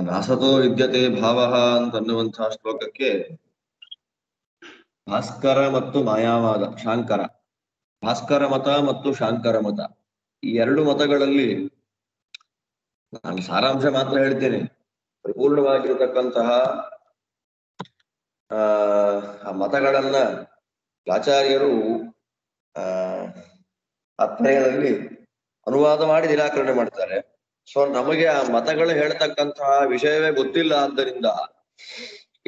ನಾಸತೋ ವಿದ್ಯತೆ ಭಾವಃ ಅಂತನ್ನುವಂತಹ ಶ್ಲೋಕಕ್ಕೆ ಭಾಸ್ಕರ ಮತ್ತು ಮಾಯಾವಾದ ಶಾಂಕರ, ಭಾಸ್ಕರ ಮತ ಮತ್ತು ಶಾಂಕರ ಮತ, ಈ ಎರಡು ಮತಗಳಲ್ಲಿ ನಾನು ಸಾರಾಂಶ ಮಾತ್ರ ಹೇಳ್ತೇನೆ. ಪರಿಪೂರ್ಣವಾಗಿರತಕ್ಕಂತಹ ಆ ಮತಗಳನ್ನ ಆಚಾರ್ಯರು ತಾತ್ಪರ್ಯದಲ್ಲಿ ಅನುವಾದ ಮಾಡಿ ನಿರಾಕರಣೆ ಮಾಡ್ತಾರೆ. ಸೊ ನಮಗೆ ಆ ಮತಗಳು ಹೇಳ್ತಕ್ಕಂತಹ ವಿಷಯವೇ ಗೊತ್ತಿಲ್ಲ. ಆದ್ದರಿಂದ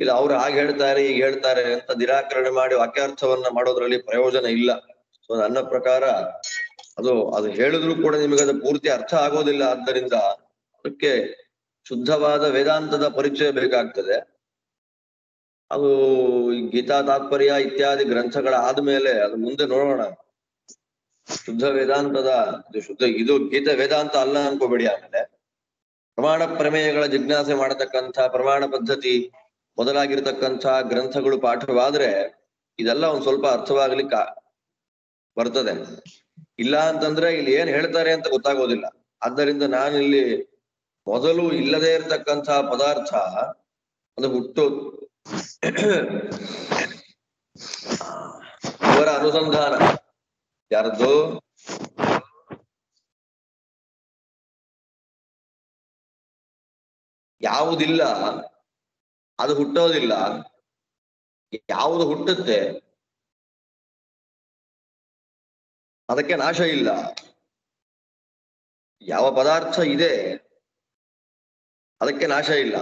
ಇಲ್ಲ ಅವ್ರು ಹಾಗೆ ಹೇಳ್ತಾರೆ ಈಗ ಹೇಳ್ತಾರೆ ಅಂತ ನಿರಾಕರಣೆ ಮಾಡಿ ವಾಕ್ಯಾರ್ಥವನ್ನ ಮಾಡೋದ್ರಲ್ಲಿ ಪ್ರಯೋಜನ ಇಲ್ಲ. ಸೊ ನನ್ನ ಪ್ರಕಾರ ಅದು ಹೇಳಿದ್ರು ಕೂಡ ನಿಮಗೆ ಅದು ಪೂರ್ತಿ ಅರ್ಥ ಆಗೋದಿಲ್ಲ. ಆದ್ದರಿಂದ ಅದಕ್ಕೆ ಶುದ್ಧವಾದ ವೇದಾಂತದ ಪರಿಚಯ ಬೇಕಾಗ್ತದೆ. ಅದು ಗೀತಾ ತಾತ್ಪರ್ಯ ಇತ್ಯಾದಿ ಗ್ರಂಥಗಳ ಆದ್ಮೇಲೆ ಅದು ಮುಂದೆ ನೋಡೋಣ. ಶುದ್ಧ ವೇದಾಂತದ ಇದು ಗೀತಾ ವೇದಾಂತ ಅಲ್ಲ ಅನ್ಕೋಬೇಡಿ. ಆಮೇಲೆ ಪ್ರಮಾಣ ಪ್ರಮೇಯಗಳ ಜಿಜ್ಞಾಸೆ ಮಾಡತಕ್ಕಂಥ ಪ್ರಮಾಣ ಪದ್ಧತಿ ಮೊದಲಾಗಿರ್ತಕ್ಕಂಥ ಗ್ರಂಥಗಳು ಪಾಠವಾದ್ರೆ ಇದೆಲ್ಲ ಒಂದ್ ಸ್ವಲ್ಪ ಅರ್ಥವಾಗ್ಲಿಕ್ಕ ಬರ್ತದೆ. ಇಲ್ಲ ಅಂತಂದ್ರೆ ಇಲ್ಲಿ ಏನ್ ಹೇಳ್ತಾರೆ ಅಂತ ಗೊತ್ತಾಗೋದಿಲ್ಲ. ಆದ್ದರಿಂದ ನಾನಿಲ್ಲಿ ಮೊದಲು ಇಲ್ಲದೆ ಇರತಕ್ಕಂಥ ಪದಾರ್ಥ ಅದು ಹುಟ್ಟು ಇವರ ಅನುಸಂಧಾನ ಯಾರದ್ದು ಯಾವುದಿಲ್ಲ ಅದು ಹುಟ್ಟೋದಿಲ್ಲ, ಯಾವುದು ಹುಟ್ಟುತ್ತೆ ಅದಕ್ಕೆ ನಾಶ ಇಲ್ಲ. ಯಾವ ಪದಾರ್ಥ ಇದೆ ಅದಕ್ಕೆ ನಾಶ ಇಲ್ಲ,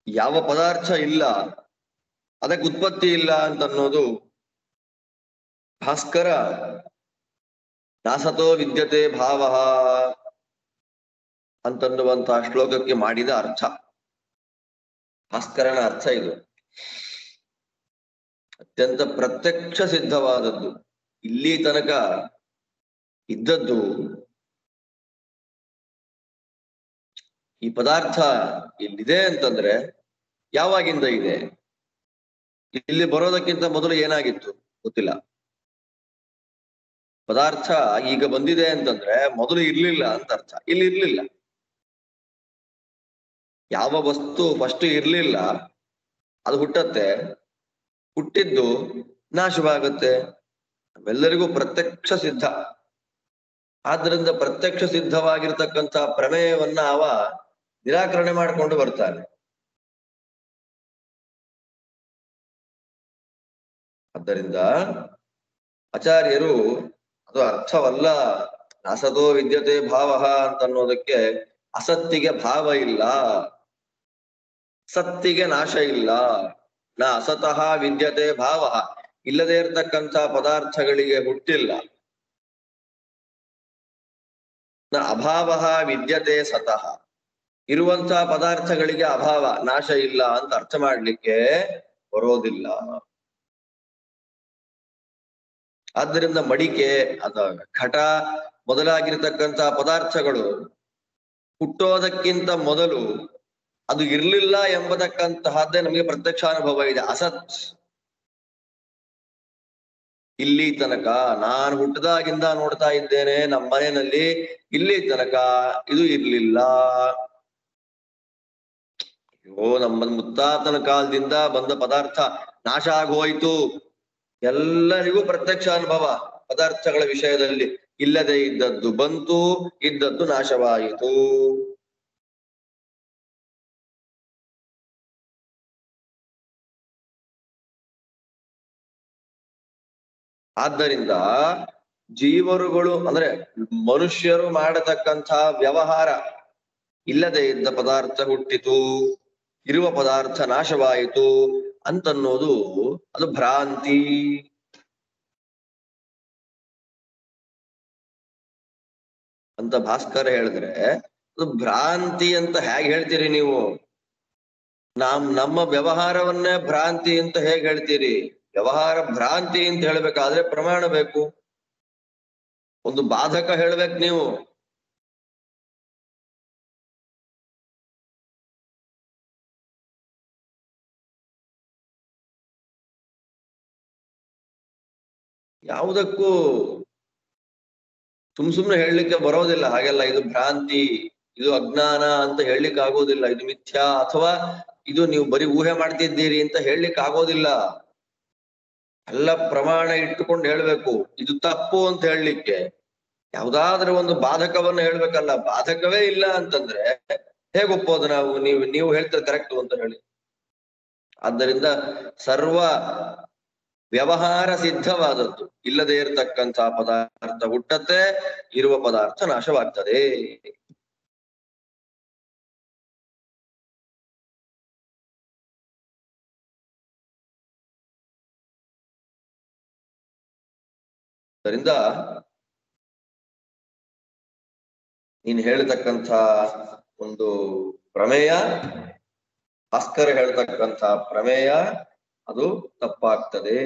ಯಾವ ಪದಾರ್ಥ ಇಲ್ಲ ಅದಕ್ಕೆ ಉತ್ಪತ್ತಿ ಇಲ್ಲ ಅಂತನ್ನೋದು ಭಾಸ್ಕರ ನಾಸತೋ ವಿದ್ಯತೆ ಭಾವಃ ಅಂತನ್ನುವಂತಹ ಶ್ಲೋಕಕ್ಕೆ ಮಾಡಿದ ಅರ್ಥ. ಭಾಸ್ಕರನ ಅರ್ಥ ಇದು ಅತ್ಯಂತ ಪ್ರತ್ಯಕ್ಷ ಸಿದ್ಧವಾದದ್ದು. ಇಲ್ಲಿ ತನಕ ಇದ್ದದ್ದು ಈ ಪದಾರ್ಥ ಇಲ್ಲಿದೆ ಅಂತಂದ್ರೆ ಯಾವಾಗಿಂದ ಇದೆ? ಇಲ್ಲಿ ಬರೋದಕ್ಕಿಂತ ಮೊದಲು ಏನಾಗಿತ್ತು ಗೊತ್ತಿಲ್ಲ. ಪದಾರ್ಥ ಈಗ ಬಂದಿದೆ ಅಂತಂದ್ರೆ ಮೊದಲು ಇರ್ಲಿಲ್ಲ ಅಂತ ಅರ್ಥ. ಇಲ್ಲಿ ಇರ್ಲಿಲ್ಲ. ಯಾವ ವಸ್ತು ಫಸ್ಟ್ ಇರ್ಲಿಲ್ಲ ಅದು ಹುಟ್ಟತ್ತೆ, ಹುಟ್ಟಿದ್ದು ನಾಶವಾಗತ್ತೆ. ನಮ್ಮೆಲ್ಲರಿಗೂ ಪ್ರತ್ಯಕ್ಷ ಸಿದ್ಧ. ಆದ್ರಿಂದ ಪ್ರತ್ಯಕ್ಷ ಸಿದ್ಧವಾಗಿರ್ತಕ್ಕಂಥ ಪ್ರಮೇಯವನ್ನ ಅವ ನಿರಾಕರಣೆ ಮಾಡಿಕೊಂಡು ಬರ್ತಾನೆ. ಆದ್ದರಿಂದ ಆಚಾರ್ಯರು ಅದು ಅರ್ಥವಲ್ಲ. ನಾಸತೋ ವಿದ್ಯತೆ ಭಾವಃ ಅಂತ ಅನ್ನೋದಕ್ಕೆ ಅಸತ್ತಿಗೆ ಭಾವ ಇಲ್ಲ, ಸತ್ತಿಗೆ ನಾಶ ಇಲ್ಲ. ನ ಅಸತಃ ವಿದ್ಯತೆ ಭಾವಃ, ಇಲ್ಲದೆ ಇರತಕ್ಕಂಥ ಪದಾರ್ಥಗಳಿಗೆ ಹುಟ್ಟಿಲ್ಲ. ನ ಅಭಾವಃ ವಿದ್ಯತೆ ಸತಃ, ಇರುವಂತಹ ಪದಾರ್ಥಗಳಿಗೆ ಅಭಾವ ನಾಶ ಇಲ್ಲ ಅಂತ ಅರ್ಥ ಮಾಡ್ಲಿಕ್ಕೆ ಬರೋದಿಲ್ಲ. ಆದ್ದರಿಂದ ಮಡಿಕೆ ಅದ ಘಟ ಮೊದಲಾಗಿರ್ತಕ್ಕಂಥ ಪದಾರ್ಥಗಳು ಹುಟ್ಟೋದಕ್ಕಿಂತ ಮೊದಲು ಅದು ಇರ್ಲಿಲ್ಲ ಎಂಬತಕ್ಕಂತಹದ್ದೇ ನಮಗೆ ಪ್ರತ್ಯಕ್ಷಾನುಭವ ಇದೆ. ಅಸತ್ ಇಲ್ಲಿ ತನಕ ನಾನು ಹುಟ್ಟದಾಗಿಂದ ನೋಡ್ತಾ ಇದ್ದೇನೆ ನಮ್ಮ ಮನೆಯಲ್ಲಿ, ಇಲ್ಲಿ ತನಕ ಇದು ಇರ್ಲಿಲ್ಲ. ಅಯ್ಯೋ ನಮ್ಮ ಮುತ್ತಾತನ ಕಾಲದಿಂದ ಬಂದ ಪದಾರ್ಥ ನಾಶ ಆಗೋಯ್ತು. ಎಲ್ಲರಿಗೂ ಪ್ರತ್ಯಕ್ಷ ಅನುಭವ ಪದಾರ್ಥಗಳ ವಿಷಯದಲ್ಲಿ. ಇಲ್ಲದೆ ಇದ್ದದ್ದು ಬಂತು, ಇದ್ದದ್ದು ನಾಶವಾಯಿತು. ಆದ್ದರಿಂದ ಜೀವರುಗಳು ಅಂದ್ರೆ ಮನುಷ್ಯರು ಮಾಡತಕ್ಕಂಥ ವ್ಯವಹಾರ, ಇಲ್ಲದೆ ಇದ್ದ ಪದಾರ್ಥ ಹುಟ್ಟಿತು, ಇರುವ ಪದಾರ್ಥ ನಾಶವಾಯಿತು ಅಂತನ್ನೋದು ಅದು ಭ್ರಾಂತಿ. ಅಂತ ಭಾಸ್ಕರ ಹೇಳಿದ್ರೆ ಅದು ಭ್ರಾಂತಿ ಅಂತ ಹೇಗೆ ಹೇಳ್ತೀರಿ ನೀವು? ನಮ್ಮ ವ್ಯವಹಾರವನ್ನೇ ಭ್ರಾಂತಿ ಅಂತ ಹೇಗೆ ಹೇಳ್ತೀರಿ? ವ್ಯವಹಾರ ಭ್ರಾಂತಿ ಅಂತ ಹೇಳ್ಬೇಕಾದ್ರೆ ಪ್ರಮಾಣ ಬೇಕು, ಒಂದು ಬಾಧಕ ಹೇಳ್ಬೇಕು ನೀವು. ಯಾವುದಕ್ಕೂ ಸುಮ್ನೆ ಹೇಳಲಿಕ್ಕೆ ಬರೋದಿಲ್ಲ ಹಾಗೆಲ್ಲ. ಇದು ಭ್ರಾಂತಿ, ಇದು ಅಜ್ಞಾನ ಅಂತ ಹೇಳಲಿಕ್ಕೆ ಆಗೋದಿಲ್ಲ, ಇದು ಮಿಥ್ಯಾ ಅಥವಾ ಇದು ನೀವು ಬರೀ ಊಹೆ ಮಾಡ್ತಿದ್ದೀರಿ ಅಂತ ಹೇಳಲಿಕ್ಕೆ ಆಗೋದಿಲ್ಲ. ಎಲ್ಲ ಪ್ರಮಾಣ ಇಟ್ಟುಕೊಂಡು ಹೇಳ್ಬೇಕು. ಇದು ತಪ್ಪು ಅಂತ ಹೇಳಲಿಕ್ಕೆ ಯಾವ್ದಾದ್ರೂ ಒಂದು ಬಾಧಕವನ್ನ ಹೇಳ್ಬೇಕಲ್ಲ. ಬಾಧಕವೇ ಇಲ್ಲ ಅಂತಂದ್ರೆ ಹೇಗೆ ಒಪ್ಪೋದು ನಾವು? ನೀವು ಹೇಳ್ತಾರೆ ಕರೆಕ್ಟ್ ಅಂತ ಹೇಳಿ. ಆದ್ದರಿಂದ ಸರ್ವ ವ್ಯವಹಾರ ಸಿದ್ಧವಾದದ್ದು. ಇಲ್ಲದೆ ಇರತಕ್ಕಂತ ಪದಾರ್ಥ ಹುಟ್ಟತ್ತೆ, ಇರುವ ಪದಾರ್ಥ ನಾಶವಾಗ್ತದೆ. ಅದರಿಂದ ನೀನ್ ಹೇಳ್ತಕ್ಕಂಥ ಒಂದು ಪ್ರಮೇಯ, ಭಾಸ್ಕರ್ ಹೇಳ್ತಕ್ಕಂಥ ಪ್ರಮೇಯ ಅದು ತಪ್ಪಾಗ್ತದೆ.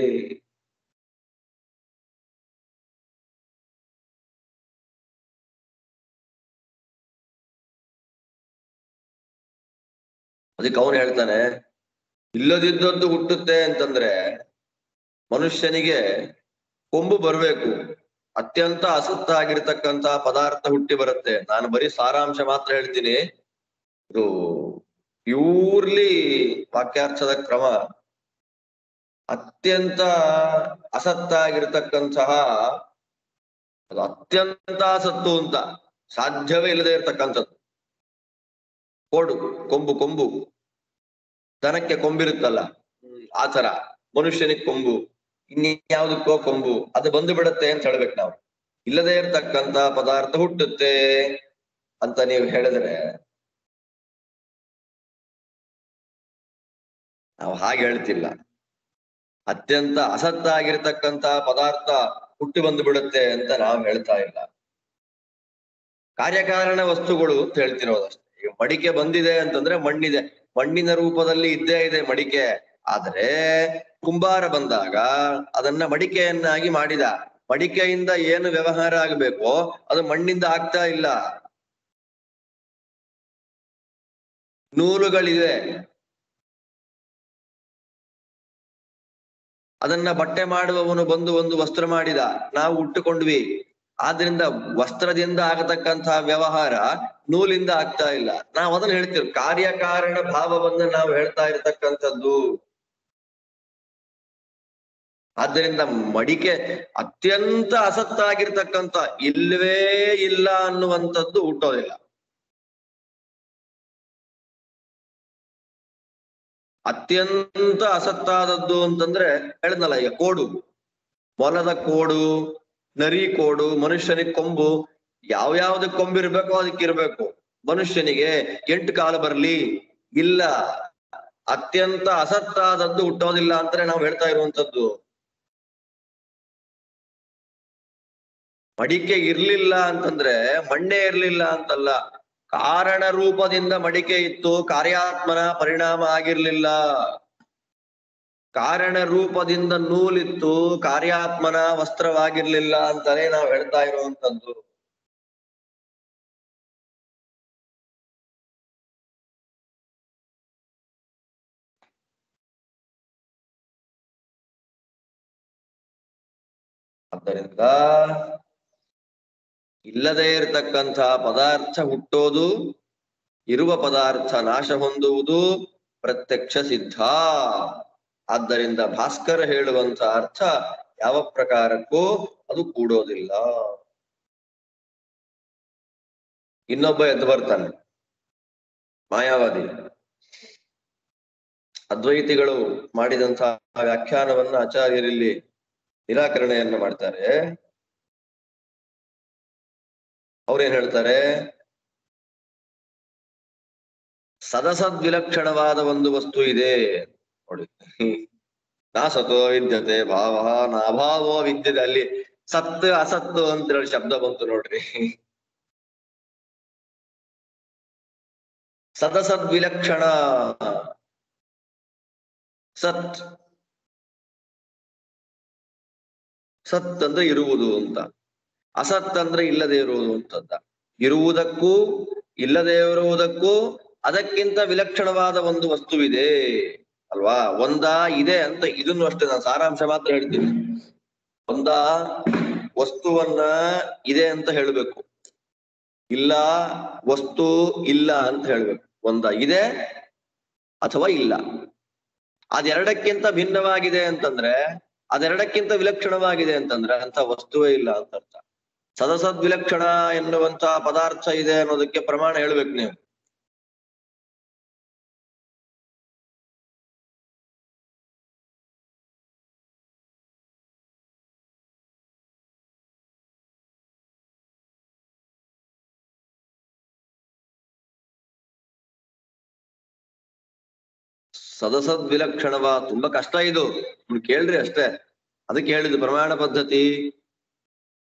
ಅದಕ್ಕೆ ಅವನು ಹೇಳ್ತಾನೆ, ಇಲ್ಲದಿದ್ದದ್ದು ಹುಟ್ಟುತ್ತೆ ಅಂತಂದ್ರೆ ಮನುಷ್ಯನಿಗೆ ಕೊಂಬು ಬರ್ಬೇಕು. ಅತ್ಯಂತ ಅಸತ್ತಾಗಿರ್ತಕ್ಕಂತ ಪದಾರ್ಥ ಹುಟ್ಟಿ ಬರುತ್ತೆ. ನಾನು ಬರೀ ಸಾರಾಂಶ ಮಾತ್ರ ಹೇಳ್ತೀನಿ, ಇದು ಪ್ಯೂರ್ಲಿ ವಾಕ್ಯಾರ್ಥದ ಕ್ರಮ. ಅತ್ಯಂತ ಅಸತ್ತಾಗಿರ್ತಕ್ಕಂತಹ, ಅದು ಅತ್ಯಂತ ಅಸತ್ತು ಅಂತ ಸಾಧ್ಯವೇ ಇಲ್ಲದೆ ಇರ್ತಕ್ಕಂಥದ್ದು. ಕೋಡು, ಕೊಂಬು ದನಕ್ಕೆ ಕೊಂಬಿರುತ್ತಲ್ಲ, ಆ ತರ ಮನುಷ್ಯನಿಗೆ ಕೊಂಬು, ಇನ್ಯಾವುದಕ್ಕೋ ಕೊಂಬು, ಅದು ಬಂದು ಬಿಡತ್ತೆ ಅಂತ ಹೇಳ್ಬೇಕು ನಾವು. ಇಲ್ಲದೆ ಇರ್ತಕ್ಕಂತ ಪದಾರ್ಥ ಹುಟ್ಟುತ್ತೆ ಅಂತ ನೀವು ಹೇಳಿದ್ರೆ ನಾವು ಹಾಗೆ ಹೇಳ್ತಿಲ್ಲ. ಅತ್ಯಂತ ಅಸತ್ತಾಗಿರ್ತಕ್ಕಂತ ಪದಾರ್ಥ ಹುಟ್ಟಿ ಬಂದು ಬಿಡುತ್ತೆ ಅಂತ ನಾವು ಹೇಳ್ತಾ ಇಲ್ಲ. ಕಾರ್ಯಕಾರಣ ವಸ್ತುಗಳು ಅಂತ ಹೇಳ್ತಿರೋದಷ್ಟೇ. ಈಗ ಮಡಿಕೆ ಬಂದಿದೆ ಅಂತಂದ್ರೆ ಮಣ್ಣಿದೆ, ಮಣ್ಣಿನ ರೂಪದಲ್ಲಿ ಇದ್ದೇ ಇದೆ ಮಡಿಕೆ. ಆದ್ರೆ ಕುಂಬಾರ ಬಂದಾಗ ಅದನ್ನ ಮಡಿಕೆಯನ್ನಾಗಿ ಮಾಡಿದ. ಮಡಿಕೆಯಿಂದ ಏನು ವ್ಯವಹಾರ ಆಗ್ಬೇಕೋ ಅದು ಮಣ್ಣಿಂದ ಆಗ್ತಾ ಇಲ್ಲ. ನೂಲುಗಳಿದೆ, ಅದನ್ನ ಬಟ್ಟೆ ಮಾಡುವವನು ಬಂದು ಒಂದು ವಸ್ತ್ರ ಮಾಡಿದ, ನಾವು ಉಟ್ಟುಕೊಂಡ್ವಿ. ಆದ್ರಿಂದ ವಸ್ತ್ರದಿಂದ ಆಗತಕ್ಕಂತಹ ವ್ಯವಹಾರ ನೂಲಿಂದ ಆಗ್ತಾ ಇಲ್ಲ. ನಾವು ಅದನ್ನ ಹೇಳ್ತೀವಿ, ಕಾರ್ಯಕಾರಣ ಭಾವವನ್ನ ನಾವು ಹೇಳ್ತಾ ಇರ್ತಕ್ಕಂಥದ್ದು. ಆದ್ದರಿಂದ ಮಡಿಕೆ ಅತ್ಯಂತ ಅಸತ್ತಾಗಿರ್ತಕ್ಕಂಥ, ಇಲ್ಲವೇ ಇಲ್ಲ ಅನ್ನುವಂಥದ್ದು ಹುಟ್ಟೋದಿಲ್ಲ. ಅತ್ಯಂತ ಅಸತ್ತಾದದ್ದು ಅಂತಂದ್ರೆ ಹೇಳಿದ್ನಲ್ಲ, ಈಗ ಕೋಡು, ಮೊಲದ ಕೋಡು, ನರಿ ಕೋಡು, ಮನುಷ್ಯನಿಗೆ ಕೊಂಬು, ಯಾವ್ಯಾವ್ದಕ್ಕೆ ಕೊಂಬಿರ್ಬೇಕೋ ಅದಕ್ಕಿರ್ಬೇಕು. ಮನುಷ್ಯನಿಗೆ 8 ಕಾಲು ಬರ್ಲಿ, ಇಲ್ಲ. ಅತ್ಯಂತ ಅಸತ್ತಾದದ್ದು ಹುಟ್ಟೋದಿಲ್ಲ ಅಂತಾನೆ ನಾವು ಹೇಳ್ತಾ ಇರುವಂತದ್ದು. ಮಡಿಕೆ ಇರ್ಲಿಲ್ಲ ಅಂತಂದ್ರೆ ಮಣ್ಣೆ ಇರ್ಲಿಲ್ಲ ಅಂತಲ್ಲ, ಕಾರಣ ರೂಪದಿಂದ ಮಡಿಕೆ ಇತ್ತು, ಕಾರ್ಯಾತ್ಮನ ಪರಿಣಾಮ ಆಗಿರ್ಲಿಲ್ಲ. ಕಾರಣ ರೂಪದಿಂದ ನೂಲಿತ್ತು, ಕಾರ್ಯಾತ್ಮನ ವಸ್ತ್ರವಾಗಿರ್ಲಿಲ್ಲ ಅಂತಾನೆ ನಾವು ಹೇಳ್ತಾ ಇರುವಂತದ್ದು. ಆದ್ದರಿಂದ ಇಲ್ಲದೆ ಇರತಕ್ಕಂಥ ಪದಾರ್ಥ ಹುಟ್ಟೋದು, ಇರುವ ಪದಾರ್ಥ ನಾಶ ಹೊಂದುವುದು ಪ್ರತ್ಯಕ್ಷ ಸಿದ್ಧ. ಆದ್ದರಿಂದ ಭಾಸ್ಕರ ಹೇಳುವಂತ ಅರ್ಥ ಯಾವ ಪ್ರಕಾರಕ್ಕೂ ಅದು ಕೂಡೋದಿಲ್ಲ. ಇನ್ನೊಬ್ಬ ಎದ್ದು ಬರ್ತಾನೆ, ಮಾಯಾವಾದಿ. ಅದ್ವೈತಿಗಳು ಮಾಡಿದಂತಹ ವ್ಯಾಖ್ಯಾನವನ್ನ ಆಚಾರ್ಯರಲ್ಲಿ ನಿರಾಕರಣೆಯನ್ನ ಮಾಡ್ತಾರೆ. ಅವ್ರೇನ್ ಹೇಳ್ತಾರೆ, ಸದಸದ್ವಿಲಕ್ಷಣವಾದ ಒಂದು ವಸ್ತು ಇದೆ ನೋಡಿ. ನಾ ಸತೋ ವಿದ್ಯತೆ ಭಾವ ನಾಭಾವೋ ವಿದ್ಯತೆ, ಅಲ್ಲಿ ಸತ್ ಅಸತ್ತು ಅಂತ ಹೇಳಿ ಶಬ್ದ ಬಂತು ನೋಡ್ರಿ. ಸದಸದ್ವಿಲಕ್ಷಣ, ಸತ್ ಸತ್ ಅಂದ್ರೆ ಇರುವುದು ಅಂತ, ಅಸತ್ ಅಂದ್ರೆ ಇಲ್ಲದೆ ಇರುವುದು ಅಂತಂದ. ಇರುವುದಕ್ಕೂ ಇಲ್ಲದೆ ಇರುವುದಕ್ಕೂ ಅದಕ್ಕಿಂತ ವಿಲಕ್ಷಣವಾದ ಒಂದು ವಸ್ತುವಿದೆ ಅಲ್ವಾ. ಒಂದಾ ಇದೆ ಅಂತ ಇದನ್ನು ಅಷ್ಟೇ, ನಾನು ಸಾರಾಂಶ ಮಾತ್ರ ಹೇಳ್ತೀನಿ. ಒಂದ ವಸ್ತುವನ್ನ ಇದೆ ಅಂತ ಹೇಳ್ಬೇಕು, ಇಲ್ಲ ವಸ್ತು ಇಲ್ಲ ಅಂತ ಹೇಳ್ಬೇಕು. ಇದೆ ಅಥವಾ ಇಲ್ಲ. ಅದೆರಡಕ್ಕಿಂತ ಭಿನ್ನವಾಗಿದೆ ಅಂತಂದ್ರೆ, ಅದೆರಡಕ್ಕಿಂತ ವಿಲಕ್ಷಣವಾಗಿದೆ ಅಂತಂದ್ರೆ ಅಂತ ವಸ್ತುವೇ ಇಲ್ಲ ಅಂತ ಅರ್ಥ. ಸದಸದ್ ವಿಲಕ್ಷಣ ಎನ್ನುವಂತ ಪದಾರ್ಥ ಇದೆ ಅನ್ನೋದಕ್ಕೆ ಪ್ರಮಾಣ ಹೇಳ್ಬೇಕು ನೀವು. ಸದಸದ್ ವಿಲಕ್ಷಣವ ತುಂಬಾ ಕಷ್ಟ ಇದು, ಕೇಳ್ರಿ ಅಷ್ಟೇ. ಅದಕ್ಕೆ ಹೇಳಿದ್ದು ಪ್ರಮಾಣ ಪದ್ಧತಿ.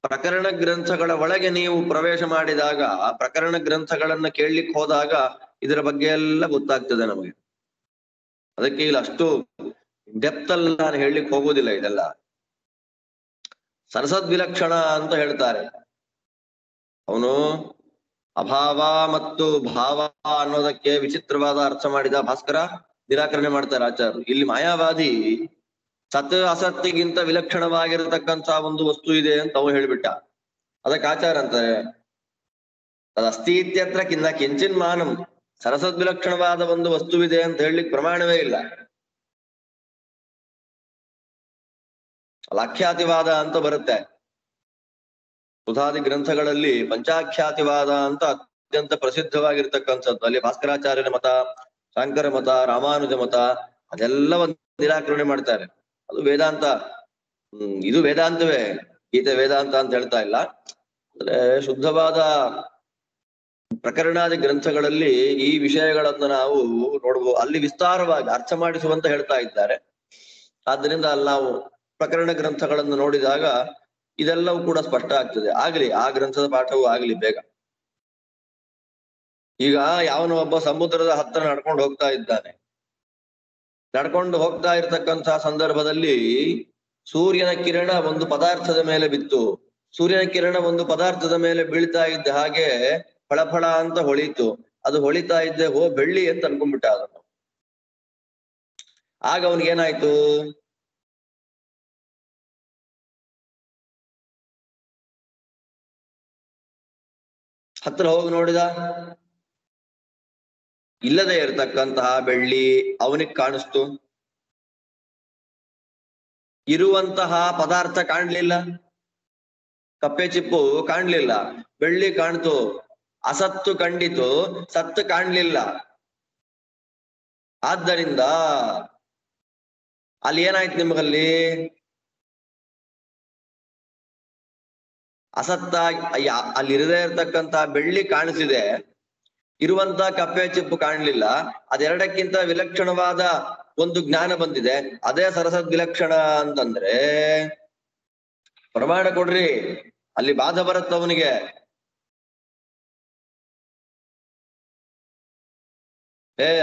ಪ್ರಕರಣ ಗ್ರಂಥಗಳ ಒಳಗೆ ನೀವು ಪ್ರವೇಶ ಮಾಡಿದಾಗ, ಪ್ರಕರಣ ಗ್ರಂಥಗಳನ್ನ ಕೇಳಲಿಕ್ಕೆ ಹೋದಾಗ ಇದರ ಬಗ್ಗೆ ಎಲ್ಲ ಗೊತ್ತಾಗ್ತದೆ ನಮಗೆ. ಅದಕ್ಕೆ ಇಲ್ಲಿ ಅಷ್ಟು ಡೆಪ್ತ್ ಅಲ್ಲಿ ನಾನು ಹೇಳಲಿಕ್ಕೆ ಹೋಗೋದಿಲ್ಲ. ಇದೆಲ್ಲ ಸರಸದ್ ವಿಲಕ್ಷಣ ಅಂತ ಹೇಳ್ತಾರೆ. ಅವನು ಅಭಾವ ಮತ್ತು ಭಾವ ಅನ್ನೋದಕ್ಕೆ ವಿಚಿತ್ರವಾದ ಅರ್ಥ ಮಾಡಿದ ಭಾಸ್ಕರ ನಿರಾಕರಣೆ ಮಾಡ್ತಾರೆ ಆಚಾರ್ಯರು. ಇಲ್ಲಿ ಮಾಯಾವಾದಿ ಸತ್ ಅಸತ್ತಿಗಿಂತ ವಿಲಕ್ಷಣವಾಗಿರತಕ್ಕಂತ ಒಂದು ವಸ್ತು ಇದೆ ಅಂತ ಅವನು ಹೇಳ್ಬಿಟ್ಟ. ಅದಕ್ಕೆ ಆಚಾರ ಅಂತಾರೆ ಅಸ್ತಿ ಇತ್ಯತ್ರ ಕಿಂಚಿನ್ ಮಾನಂ. ಸರಸದ್ ವಿಲಕ್ಷಣವಾದ ಒಂದು ವಸ್ತುವಿದೆ ಅಂತ ಹೇಳಲಿಕ್ಕೆ ಪ್ರಮಾಣವೇ ಇಲ್ಲ. ಲಾಖ್ಯಾತಿವಾದ ಅಂತ ಬರುತ್ತೆ ಸುಧಾದಿ ಗ್ರಂಥಗಳಲ್ಲಿ. ಪಂಚಾಖ್ಯಾತಿವಾದ ಅಂತ ಅತ್ಯಂತ ಪ್ರಸಿದ್ಧವಾಗಿರ್ತಕ್ಕಂಥದ್ದು. ಅಲ್ಲಿ ಭಾಸ್ಕರಾಚಾರ್ಯರ ಮತ, ಶಂಕರ ಮತ, ರಾಮಾನುಜ ಮತ ಅದೆಲ್ಲ ಒಂದು ನಿರಾಕರಣೆ ಮಾಡ್ತಾರೆ. ಅದು ವೇದಾಂತ. ಇದು ವೇದಾಂತವೇ, ಗೀತೆ ವೇದಾಂತ ಅಂತ ಹೇಳ್ತಾ ಇಲ್ಲ. ಅಂದ್ರೆ ಶುದ್ಧವಾದ ಪ್ರಕರಣಾದಿ ಗ್ರಂಥಗಳಲ್ಲಿ ಈ ವಿಷಯಗಳನ್ನ ನಾವು ನೋಡ್ಬೋದು. ಅಲ್ಲಿ ವಿಸ್ತಾರವಾಗಿ ಅರ್ಥ ಮಾಡಿಸುವಂತ ಹೇಳ್ತಾ ಇದ್ದಾರೆ. ಆದ್ದರಿಂದ ಅಲ್ಲಿ ನಾವು ಪ್ರಕರಣ ಗ್ರಂಥಗಳನ್ನು ನೋಡಿದಾಗ ಇದೆಲ್ಲವೂ ಕೂಡ ಸ್ಪಷ್ಟ ಆಗ್ತದೆ. ಆಗ್ಲಿ ಆ ಗ್ರಂಥದ ಪಾಠವೂ ಆಗ್ಲಿ ಬೇಗ. ಈಗ ಯಾವನೋ ಒಬ್ಬ ಸಮುದ್ರದ ಹತ್ತಿರ ನಡ್ಕೊಂಡು ಹೋಗ್ತಾ ಇದ್ದಾನೆ. ನಡ್ಕೊಂಡು ಹೋಗ್ತಾ ಇರ್ತಕ್ಕಂತಹ ಸಂದರ್ಭದಲ್ಲಿ ಸೂರ್ಯನ ಕಿರಣ ಒಂದು ಪದಾರ್ಥದ ಮೇಲೆ ಬಿತ್ತು. ಸೂರ್ಯನ ಕಿರಣ ಒಂದು ಪದಾರ್ಥದ ಮೇಲೆ ಬೀಳ್ತಾ ಇದ್ದ ಹಾಗೆ ಫಳಫಳ ಅಂತ ಹೊಳಿತು. ಅದು ಹೊಳಿತಾ ಇದ್ದೆ ಬೆಳ್ಳಿ ಅಂತ ಅನ್ಕೊಂಡ್ಬಿಟ್ಟ ಅದನ್ನು. ಆಗ ಅವನಿಗೇನಾಯ್ತು? ಹತ್ರ ಹೋಗಿ ನೋಡಿದ, ಇಲ್ಲದೆ ಇರತಕ್ಕಂತಹ ಬೆಳ್ಳಿ ಅವನಿಗೆ ಕಾಣಿಸ್ತು. ಇರುವಂತಹ ಪದಾರ್ಥ ಕಾಣ್ಲಿಲ್ಲ. ಕಪ್ಪೆ ಚಿಪ್ಪು ಕಾಣ್ಲಿಲ್ಲ, ಬೆಳ್ಳಿ ಕಾಣ್ತು. ಅಸತ್ತು ಕಂಡಿತು, ಸತ್ತು ಕಾಣ್ಲಿಲ್ಲ. ಆದ್ದರಿಂದ ಅಲ್ಲಿ ಏನಾಯ್ತು ನಿಮಗಲ್ಲಿ? ಅಸತ್ತಾಗಿ ಅಲ್ಲಿರದೇ ಇರ್ತಕ್ಕಂತ ಬೆಳ್ಳಿ ಕಾಣಿಸಿದೆ, ಇರುವಂತ ಕಪ್ಪೆ ಚಿಪ್ಪು ಕಾಣ್ಲಿಲ್ಲ. ಅದೆರಡಕ್ಕಿಂತ ವಿಲಕ್ಷಣವಾದ ಒಂದು ಜ್ಞಾನ ಬಂದಿದೆ. ಅದೇ ಸರಸದ್ ವಿಲಕ್ಷಣ ಅಂತಂದ್ರೆ ಪ್ರಮಾಣ ಕೊಡ್ರಿ. ಅಲ್ಲಿ ಬಾಧ ಬರುತ್ತೆ ಅವನಿಗೆ.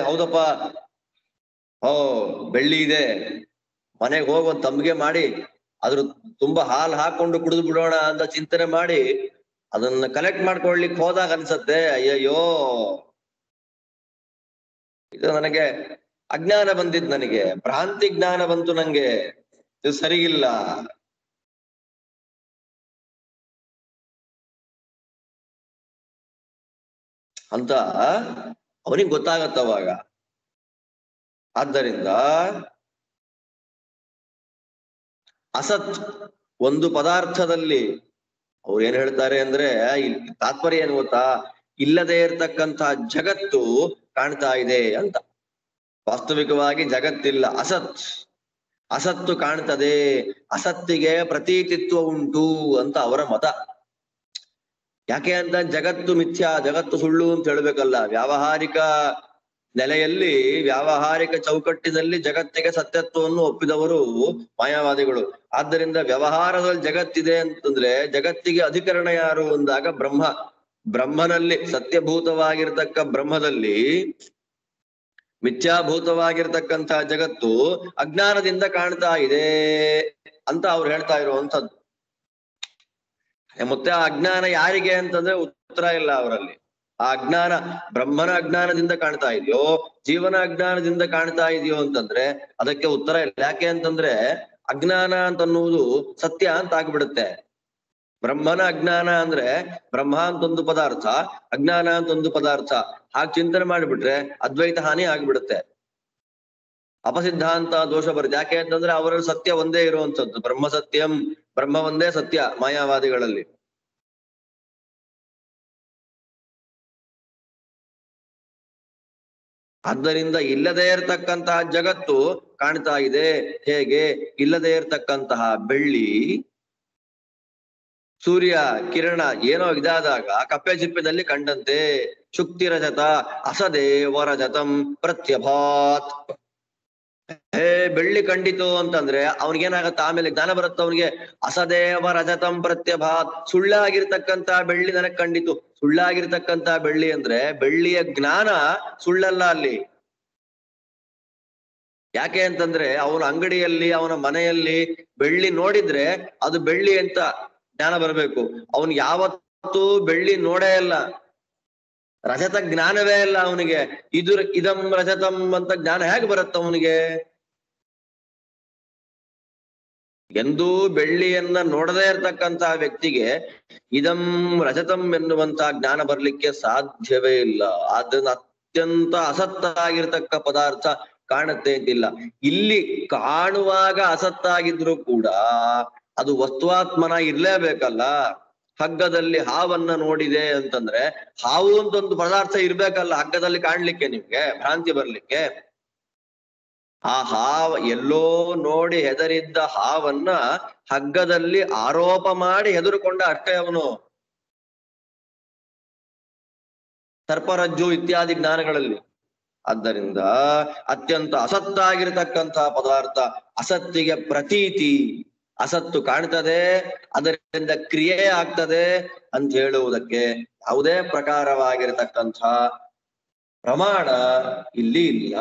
ಹೌದಪ್ಪ, ಬೆಳ್ಳಿ ಇದೆ, ಮನೆಗೆ ಹೋಗಿ ಒಂದ್ ತಂಬಿಗೆ ಮಾಡಿ ಅದ್ರ ತುಂಬಾ ಹಾಲು ಹಾಕೊಂಡು ಕುಡಿದು ಬಿಡೋಣ ಅಂತ ಚಿಂತನೆ ಮಾಡಿ ಅದನ್ನ ಕಲೆಕ್ಟ್ ಮಾಡ್ಕೊಳ್ಲಿಕ್ಕೆ ಹೋದಾಗ ಅನ್ಸತ್ತೆ, ಅಯ್ಯಯ್ಯೋ ಇದು ನನಗೆ ಅಜ್ಞಾನ ಬಂದಿದ್, ನನಗೆ ಭ್ರಾಂತಿ ಜ್ಞಾನ ಬಂತು, ನಂಗೆ ಇದು ಸರಿಗಿಲ್ಲ ಅಂತ ಅವನಿಗೆ ಗೊತ್ತಾಗತ್ತವಾಗ. ಆದ್ದರಿಂದ ಅಸತ್ ಒಂದು ಪದಾರ್ಥದಲ್ಲಿ ಅವ್ರು ಏನ್ ಹೇಳ್ತಾರೆ ಅಂದ್ರೆ, ತಾತ್ಪರ್ಯ ಏನ್ ಗೊತ್ತಾ? ಇಲ್ಲದೆ ಇರ್ತಕ್ಕಂಥ ಜಗತ್ತು ಕಾಣ್ತಾ ಇದೆ ಅಂತ. ವಾಸ್ತವಿಕವಾಗಿ ಜಗತ್ತಿಲ್ಲ, ಅಸತ್ತು ಕಾಣ್ತದೆ. ಅಸತ್ತಿಗೆ ಪ್ರತೀತಿತ್ವ ಉಂಟು ಅಂತ ಅವರ ಮತ. ಯಾಕೆ ಅಂತ ಜಗತ್ತು ಮಿಥ್ಯಾ, ಜಗತ್ತು ಸುಳ್ಳು ಅಂತ ಹೇಳ್ಬೇಕಲ್ಲ. ವ್ಯಾವಹಾರಿಕ ನೆಲೆಯಲ್ಲಿ, ವ್ಯಾವಹಾರಿಕ ಚೌಕಟ್ಟಿನಲ್ಲಿ ಜಗತ್ತಿಗೆ ಸತ್ಯತ್ವವನ್ನು ಒಪ್ಪಿದವರು ಮಾಯಾವಾದಿಗಳು. ಆದ್ದರಿಂದ ವ್ಯವಹಾರದಲ್ಲಿ ಜಗತ್ತಿದೆ ಅಂತಂದ್ರೆ ಜಗತ್ತಿಗೆ ಅಧಿಕರಣ ಯಾರು ಅಂದಾಗ ಬ್ರಹ್ಮನಲ್ಲಿ, ಸತ್ಯಭೂತವಾಗಿರ್ತಕ್ಕ ಬ್ರಹ್ಮದಲ್ಲಿ ಮಿಥ್ಯಾಭೂತವಾಗಿರ್ತಕ್ಕಂಥ ಜಗತ್ತು ಅಜ್ಞಾನದಿಂದ ಕಾಣ್ತಾ ಇದೆ ಅಂತ ಅವ್ರು ಹೇಳ್ತಾ ಇರುವಂಥದ್ದು. ಮತ್ತೆ ಆ ಅಜ್ಞಾನ ಯಾರಿಗೆ ಅಂತಂದ್ರೆ ಉತ್ತರ ಇಲ್ಲ ಅವರಲ್ಲಿ. ಆ ಅಜ್ಞಾನ ಬ್ರಹ್ಮನ ಅಜ್ಞಾನದಿಂದ ಕಾಣ್ತಾ ಇದೆಯೋ, ಜೀವನ ಅಜ್ಞಾನದಿಂದ ಕಾಣ್ತಾ ಇದೆಯೋ ಅಂತಂದ್ರೆ ಅದಕ್ಕೆ ಉತ್ತರ ಇಲ್ಲ. ಯಾಕೆ ಅಂತಂದ್ರೆ ಅಜ್ಞಾನ ಅಂತನ್ನುವುದು ಸತ್ಯ ಅಂತ ಆಗ್ಬಿಡುತ್ತೆ. ಬ್ರಹ್ಮನ ಅಜ್ಞಾನ ಅಂದ್ರೆ ಬ್ರಹ್ಮ ಅಂತ ಒಂದು ಪದಾರ್ಥ, ಅಜ್ಞಾನ ಅಂತ ಒಂದು ಪದಾರ್ಥ. ಹಾಗೆ ಚಿಂತನೆ ಮಾಡಿಬಿಟ್ರೆ ಅದ್ವೈತ ಹಾನಿ ಆಗ್ಬಿಡುತ್ತೆ, ಅಪಸಿದ್ಧಾಂತ ದೋಷ ಬರುತ್ತೆ. ಯಾಕೆ ಅಂತಂದ್ರೆ ಅವರಲ್ಲಿ ಸತ್ಯ ಒಂದೇ ಇರುವಂತದ್ದು, ಬ್ರಹ್ಮ ಸತ್ಯಂ, ಬ್ರಹ್ಮ ಒಂದೇ ಸತ್ಯ ಮಾಯಾವಾದಿಗಳಲ್ಲಿ. ಆದ್ದರಿಂದ ಇಲ್ಲದೇ ಇರತಕ್ಕಂತಹ ಜಗತ್ತು ಕಾಣ್ತಾ ಇದೆ. ಹೇಗೆ? ಇಲ್ಲದೇ ಇರತಕ್ಕಂತಹ ಬೆಳ್ಳಿ, ಸೂರ್ಯ ಕಿರಣ ಏನೋ ಇದಾದಾಗ ಕಪ್ಪೆ ಚಿಪ್ಪೆದಲ್ಲಿ ಕಂಡಂತೆ. ಶುಕ್ತಿ ರಜತ ಅಸದೇವ ರಜತಂ ಪ್ರತ್ಯಭಾತ್. ಬೆಳ್ಳಿ ಕಂಡಿತು ಅಂತಂದ್ರೆ ಅವನಿಗೇನಾಗತ್ತ, ಆಮೇಲೆ ಜ್ಞಾನ ಬರುತ್ತೆ ಅವನಿಗೆ. ಅಸದೇವ ರಜತಂ ಪ್ರತ್ಯಭಾತ್, ಸುಳ್ಳಾಗಿರ್ತಕ್ಕಂತ ಬೆಳ್ಳಿ ನನಗ್ ಕಂಡಿತು. ಸುಳ್ಳಾಗಿರ್ತಕ್ಕಂತ ಬೆಳ್ಳಿ ಅಂದ್ರೆ ಬೆಳ್ಳಿಯ ಜ್ಞಾನ ಸುಳ್ಳಲ್ಲ ಅಲ್ಲಿ. ಯಾಕೆ ಅಂತಂದ್ರೆ ಅವನ ಅಂಗಡಿಯಲ್ಲಿ, ಅವನ ಮನೆಯಲ್ಲಿ ಬೆಳ್ಳಿ ನೋಡಿದ್ರೆ ಅದು ಬೆಳ್ಳಿ ಅಂತ ಜ್ಞಾನ ಬರಬೇಕು. ಅವನ್ ಯಾವತ್ತೂ ಬೆಳ್ಳಿ ನೋಡೇ ಇಲ್ಲ, ರಜತ ಜ್ಞಾನವೇ ಇಲ್ಲ ಅವನಿಗೆ. ಇದಂ ರಜತಂ ಅಂತ ಜ್ಞಾನ ಹೇಗೆ ಬರುತ್ತೆ ಅವನಿಗೆ? ಎಂದೂ ಬೆಳ್ಳಿಯನ್ನ ನೋಡದೇ ಇರತಕ್ಕಂತಹ ವ್ಯಕ್ತಿಗೆ ಇದಂ ರಜತಂ ಎನ್ನುವಂತ ಜ್ಞಾನ ಬರ್ಲಿಕ್ಕೆ ಸಾಧ್ಯವೇ ಇಲ್ಲ. ಅದನ್ನ ಅತ್ಯಂತ ಅಸತ್ತಾಗಿರ್ತಕ್ಕ ಪದಾರ್ಥ ಕಾಣುತ್ತೆ ಅಂತಿಲ್ಲ. ಇಲ್ಲಿ ಕಾಣುವಾಗ ಅಸತ್ತಾಗಿದ್ರು ಕೂಡ ಅದು ವಸ್ತುವಾತ್ಮನ ಇರ್ಲೇಬೇಕಲ್ಲ. ಹಗ್ಗದಲ್ಲಿ ಹಾವನ್ನ ನೋಡಿದೆ ಅಂತಂದ್ರೆ ಹಾವು ಅಂತ ಒಂದು ಪದಾರ್ಥ ಇರ್ಬೇಕಲ್ಲ ಹಗ್ಗದಲ್ಲಿ ಕಾಣ್ಲಿಕ್ಕೆ, ನಿಮ್ಗೆ ಭ್ರಾಂತಿ ಬರ್ಲಿಕ್ಕೆ. ಆ ಎಲ್ಲೋ ನೋಡಿ ಹೆದರಿದ್ದ ಹಾವನ್ನ ಹಗ್ಗದಲ್ಲಿ ಆರೋಪ ಮಾಡಿ ಹೆದರುಕೊಂಡ ಅಷ್ಟೇ ಅವನು. ಸರ್ಪರಜ್ಜು ಇತ್ಯಾದಿ ಜ್ಞಾನಗಳಲ್ಲಿ. ಆದ್ದರಿಂದ ಅತ್ಯಂತ ಅಸತ್ತಾಗಿರ್ತಕ್ಕಂತಹ ಪದಾರ್ಥ, ಅಸತ್ತಿಗೆ ಪ್ರತೀತಿ, ಅಸತ್ತು ಕಾಣ್ತದೆ, ಅದರಿಂದ ಕ್ರಿಯೆ ಆಗ್ತದೆ ಅಂತ ಹೇಳುವುದಕ್ಕೆ ಯಾವುದೇ ಪ್ರಕಾರವಾಗಿರತಕ್ಕಂಥ ಪ್ರಮಾಣ ಇಲ್ಲಿ ಇಲ್ಲ.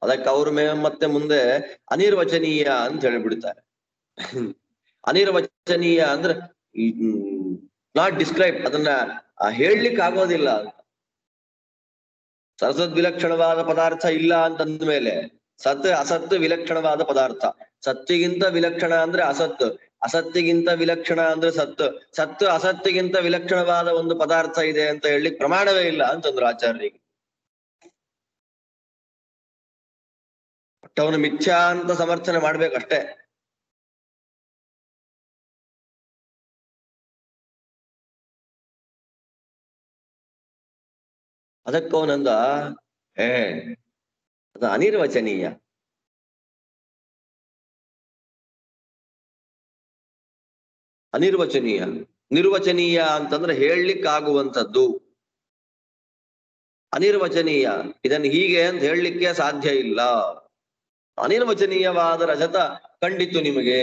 ಅದಕ್ಕೆ ಅವ್ರ ಮತ್ತೆ ಮುಂದೆ ಅನಿರ್ವಚನೀಯ ಅಂತ ಹೇಳಿಬಿಡ್ತಾರೆ. ಅನಿರ್ವಚನೀಯ ಅಂದ್ರೆ ನಾಟ್ ಡಿಸ್ಕ್ರೈಬ್, ಅದನ್ನ ಹೇಳಲಿಕ್ಕೆ ಆಗೋದಿಲ್ಲ ಅಂತ. ಸತ್ ವಿಲಕ್ಷಣವಾದ ಪದಾರ್ಥ ಇಲ್ಲ ಅಂತಂದ ಮೇಲೆ ಸತ್ ಅಸತ್ ವಿಲಕ್ಷಣವಾದ ಪದಾರ್ಥ. ಸತ್ತಿಗಿಂತ ವಿಲಕ್ಷಣ ಅಂದ್ರೆ ಅಸತ್, ಅಸತ್ತಿಗಿಂತ ವಿಲಕ್ಷಣ ಅಂದ್ರೆ ಸತ್, ಸತ್ ಅಸತ್ತಿಗಿಂತ ವಿಲಕ್ಷಣವಾದ ಒಂದು ಪದಾರ್ಥ ಇದೆ ಅಂತ ಹೇಳಲಿಕ್ಕೆ ಪ್ರಮಾಣವೇ ಇಲ್ಲ ಅಂತಂದ್ರು ಆಚಾರ್ಯರಿಗೆ. ಅವನು ಮಿಥ್ಯಾ ಅಂತ ಸಮರ್ಥನೆ ಮಾಡ್ಬೇಕಷ್ಟೇ. ಅದಕ್ಕವನಂದ ಅದು ಅನಿರ್ವಚನೀಯ. ಅನಿರ್ವಚನೀಯ, ನಿರ್ವಚನೀಯ ಅಂತಂದ್ರೆ ಹೇಳಲಿಕ್ಕಾಗುವಂಥದ್ದು. ಅನಿರ್ವಚನೀಯ, ಇದನ್ನು ಹೀಗೆ ಅಂತ ಹೇಳಲಿಕ್ಕೆ ಸಾಧ್ಯ ಇಲ್ಲ. ಅನಿರ್ವಚನೀಯವಾದ ರಜತ ಕಂಡಿತು ನಿಮಗೆ.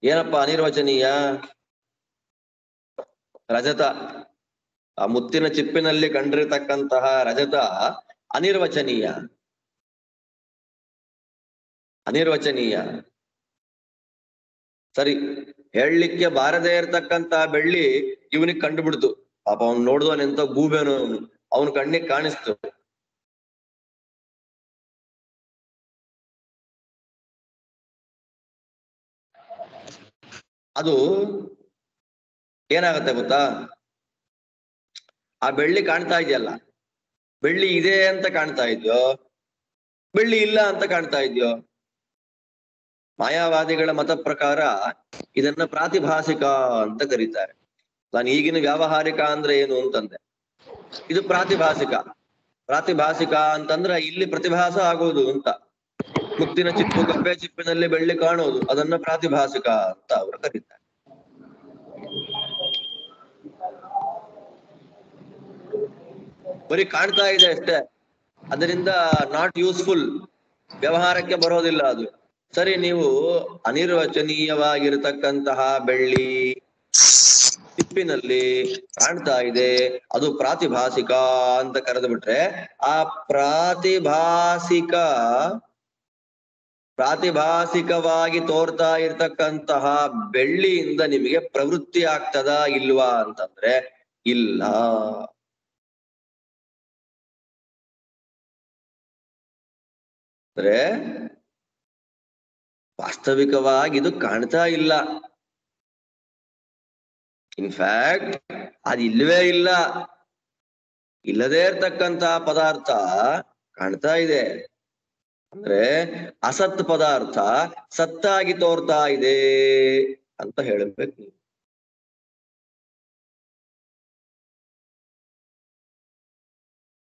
ಏನಪ್ಪಾ ಅನಿರ್ವಚನೀಯ? ರಜತ, ಆ ಮುತ್ತಿನ ಚಿಪ್ಪಿನಲ್ಲಿ ಕಂಡಿರತಕ್ಕಂತಹ ರಜತ ಅನಿರ್ವಚನೀಯ. ಅನಿರ್ವಚನೀಯ ಸರಿ, ಹೇಳಲಿಕ್ಕೆ ಬಾರದೇ ಇರತಕ್ಕಂತಹ ಬೆಳ್ಳಿ ಇವನಿಗೆ ಕಂಡುಬಿಡ್ತು. ಪಾಪ ಅವ್ನು ನೋಡಿದವನೆಂತ ಗೂಬೆನು, ಅವನು ಕಣ್ಣಿಗೆ ಕಾಣಿಸ್ತು. ಅದು ಏನಾಗತ್ತೆ ಗೊತ್ತಾ? ಆ ಬೆಳ್ಳಿ ಕಾಣ್ತಾ ಇದೆಯಲ್ಲ, ಬೆಳ್ಳಿ ಇದೆ ಅಂತ ಕಾಣ್ತಾ ಇದೆಯೋ, ಬೆಳ್ಳಿ ಇಲ್ಲ ಅಂತ ಕಾಣ್ತಾ ಇದೆಯೋ? ಮಾಯಾವಾದಿಗಳ ಮತ ಪ್ರಕಾರ ಇದನ್ನ ಪ್ರಾತಿಭಾಸಿಕ ಅಂತ ಕರೀತಾರೆ. ನಾನು ಈಗಿನ ವ್ಯಾವಹಾರಿಕ ಅಂದ್ರೆ ಏನು ಅಂತಂದೆ, ಇದು ಪ್ರಾತಿಭಾಸಿಕ. ಪ್ರಾತಿಭಾಸಿಕ ಅಂತಂದ್ರೆ ಇಲ್ಲಿ ಪ್ರತಿಭಾಸ ಆಗೋದು ಅಂತ. ಮುತ್ತಿನ ಚಿಪ್ಪು, ಕಪ್ಪೆ ಚಿಪ್ಪಿನಲ್ಲಿ ಬೆಳ್ಳಿ ಕಾಣೋದು, ಅದನ್ನ ಪ್ರಾತಿಭಾಸಿಕ ಅಂತ ಅವರು ಕರೀತಾರೆ. ಬರೀ ಕಾಣ್ತಾ ಇದೆ ಅಷ್ಟೇ, ಅದರಿಂದ ನಾಟ್ ಯೂಸ್ಫುಲ್, ವ್ಯವಹಾರಕ್ಕೆ ಬರೋದಿಲ್ಲ ಅದು. ಸರಿ, ನೀವು ಅನಿರ್ವಚನೀಯವಾಗಿರತಕ್ಕಂತಹ ಬೆಳ್ಳಿ ಚಿಪ್ಪಿನಲ್ಲಿ ಕಾಣ್ತಾ ಇದೆ, ಅದು ಪ್ರಾತಿಭಾಸಿಕ ಅಂತ ಕರೆದು ಬಿಟ್ರೆ, ಆ ಪ್ರಾತಿಭಾಸಿಕ ಪ್ರಾತಿಭಾಸಿಕವಾಗಿ ತೋರ್ತಾ ಇರ್ತಕ್ಕಂತಹ ಬೆಳ್ಳಿಯಿಂದ ನಿಮಗೆ ಪ್ರವೃತ್ತಿ ಆಗ್ತದಾ ಇಲ್ವಾ ಅಂತಂದ್ರೆ ಇಲ್ಲ. ಅಂದ್ರೆ ವಾಸ್ತವಿಕವಾಗಿ ಇದು ಕಾಣ್ತಾ ಇಲ್ಲ. ಇನ್ಫ್ಯಾಕ್ಟ್ ಅದಿಲ್ವೇ ಇಲ್ಲ. ಇಲ್ಲದೇ ಇರ್ತಕ್ಕಂತಹ ಪದಾರ್ಥ ಕಾಣ್ತಾ ಇದೆ. ಅಂದ್ರೆ ಅಸತ್ ಪದಾರ್ಥ ಸತ್ತಾಗಿ ತೋರ್ತಾ ಇದೆ ಅಂತ ಹೇಳಬೇಕು.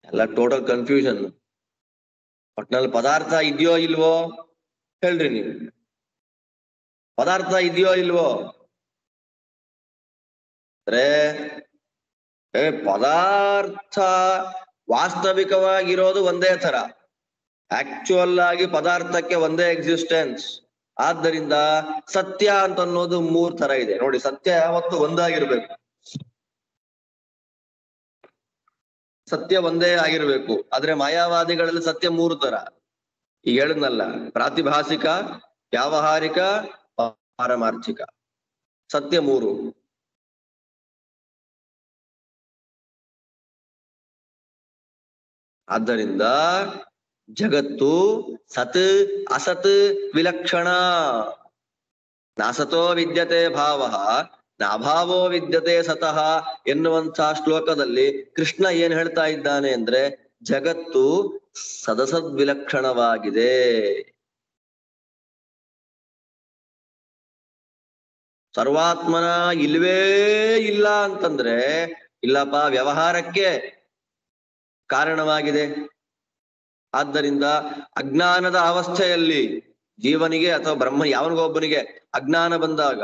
ಎಲ್ಲ ಟೋಟಲ್ ಕನ್ಫ್ಯೂಷನ್. ಒಟ್ನಲ್ಲಿ ಪದಾರ್ಥ ಇದೆಯೋ ಇಲ್ವೋ ಹೇಳ್ರಿ ನೀವು. ಪದಾರ್ಥ ಇದೆಯೋ ಇಲ್ವೋ ಅಂದ್ರೆ ಪದಾರ್ಥ ವಾಸ್ತವಿಕವಾಗಿರೋದು ಒಂದೇ ತರ, ಆಕ್ಚುಯಲ್ ಆಗಿ ಪದಾರ್ಥಕ್ಕೆ ಒಂದೇ ಎಕ್ಸಿಸ್ಟೆನ್ಸ್. ಆದ್ದರಿಂದ ಸತ್ಯ ಅಂತ ಅನ್ನೋದು 3 ತರ ಇದೆ ನೋಡಿ. ಸತ್ಯ ಯಾವತ್ತು ಒಂದಾಗಿರ್ಬೇಕು, ಸತ್ಯ ಒಂದೇ ಆಗಿರ್ಬೇಕು. ಆದ್ರೆ ಮಾಯಾವಾದಿಗಳಲ್ಲಿ ಸತ್ಯ 3 ತರ. ಈಗ ಹೇಳಿದ್ನಲ್ಲ, ಪ್ರಾತಿಭಾಸಿಕ, ವ್ಯಾವಹಾರಿಕ, ಪಾರಮಾರ್ಥಿಕ. ಸತ್ಯ 3. ಆದ್ದರಿಂದ ಜಗತ್ತು ಸತ್ ಅಸತ್ ವಿಲಕ್ಷಣ. ನಾಸತೋ ವಿದ್ಯತೆ ಭಾವ ನಾಭಾವೋ ವಿದ್ಯತೆ ಸತಃ ಎನ್ನುವಂತಹ ಶ್ಲೋಕದಲ್ಲಿ ಕೃಷ್ಣ ಏನ್ ಹೇಳ್ತಾ ಇದ್ದಾನೆ ಅಂದ್ರೆ ಜಗತ್ತು ಸದಸದ್ವಿಲಕ್ಷಣವಾಗಿದೆ. ಸರ್ವಾತ್ಮನ ಇಲ್ವೇ ಇಲ್ಲ ಅಂತಂದ್ರೆ ಇಲ್ಲಪ್ಪ, ವ್ಯವಹಾರಕ್ಕೆ ಕಾರಣವಾಗಿದೆ. ಆದ್ದರಿಂದ ಅಜ್ಞಾನದ ಅವಸ್ಥೆಯಲ್ಲಿ ಜೀವನಿಗೆ ಅಥವಾ ಬ್ರಹ್ಮ ಯಾವನಿಗೊಬ್ಬನಿಗೆ ಅಜ್ಞಾನ ಬಂದಾಗ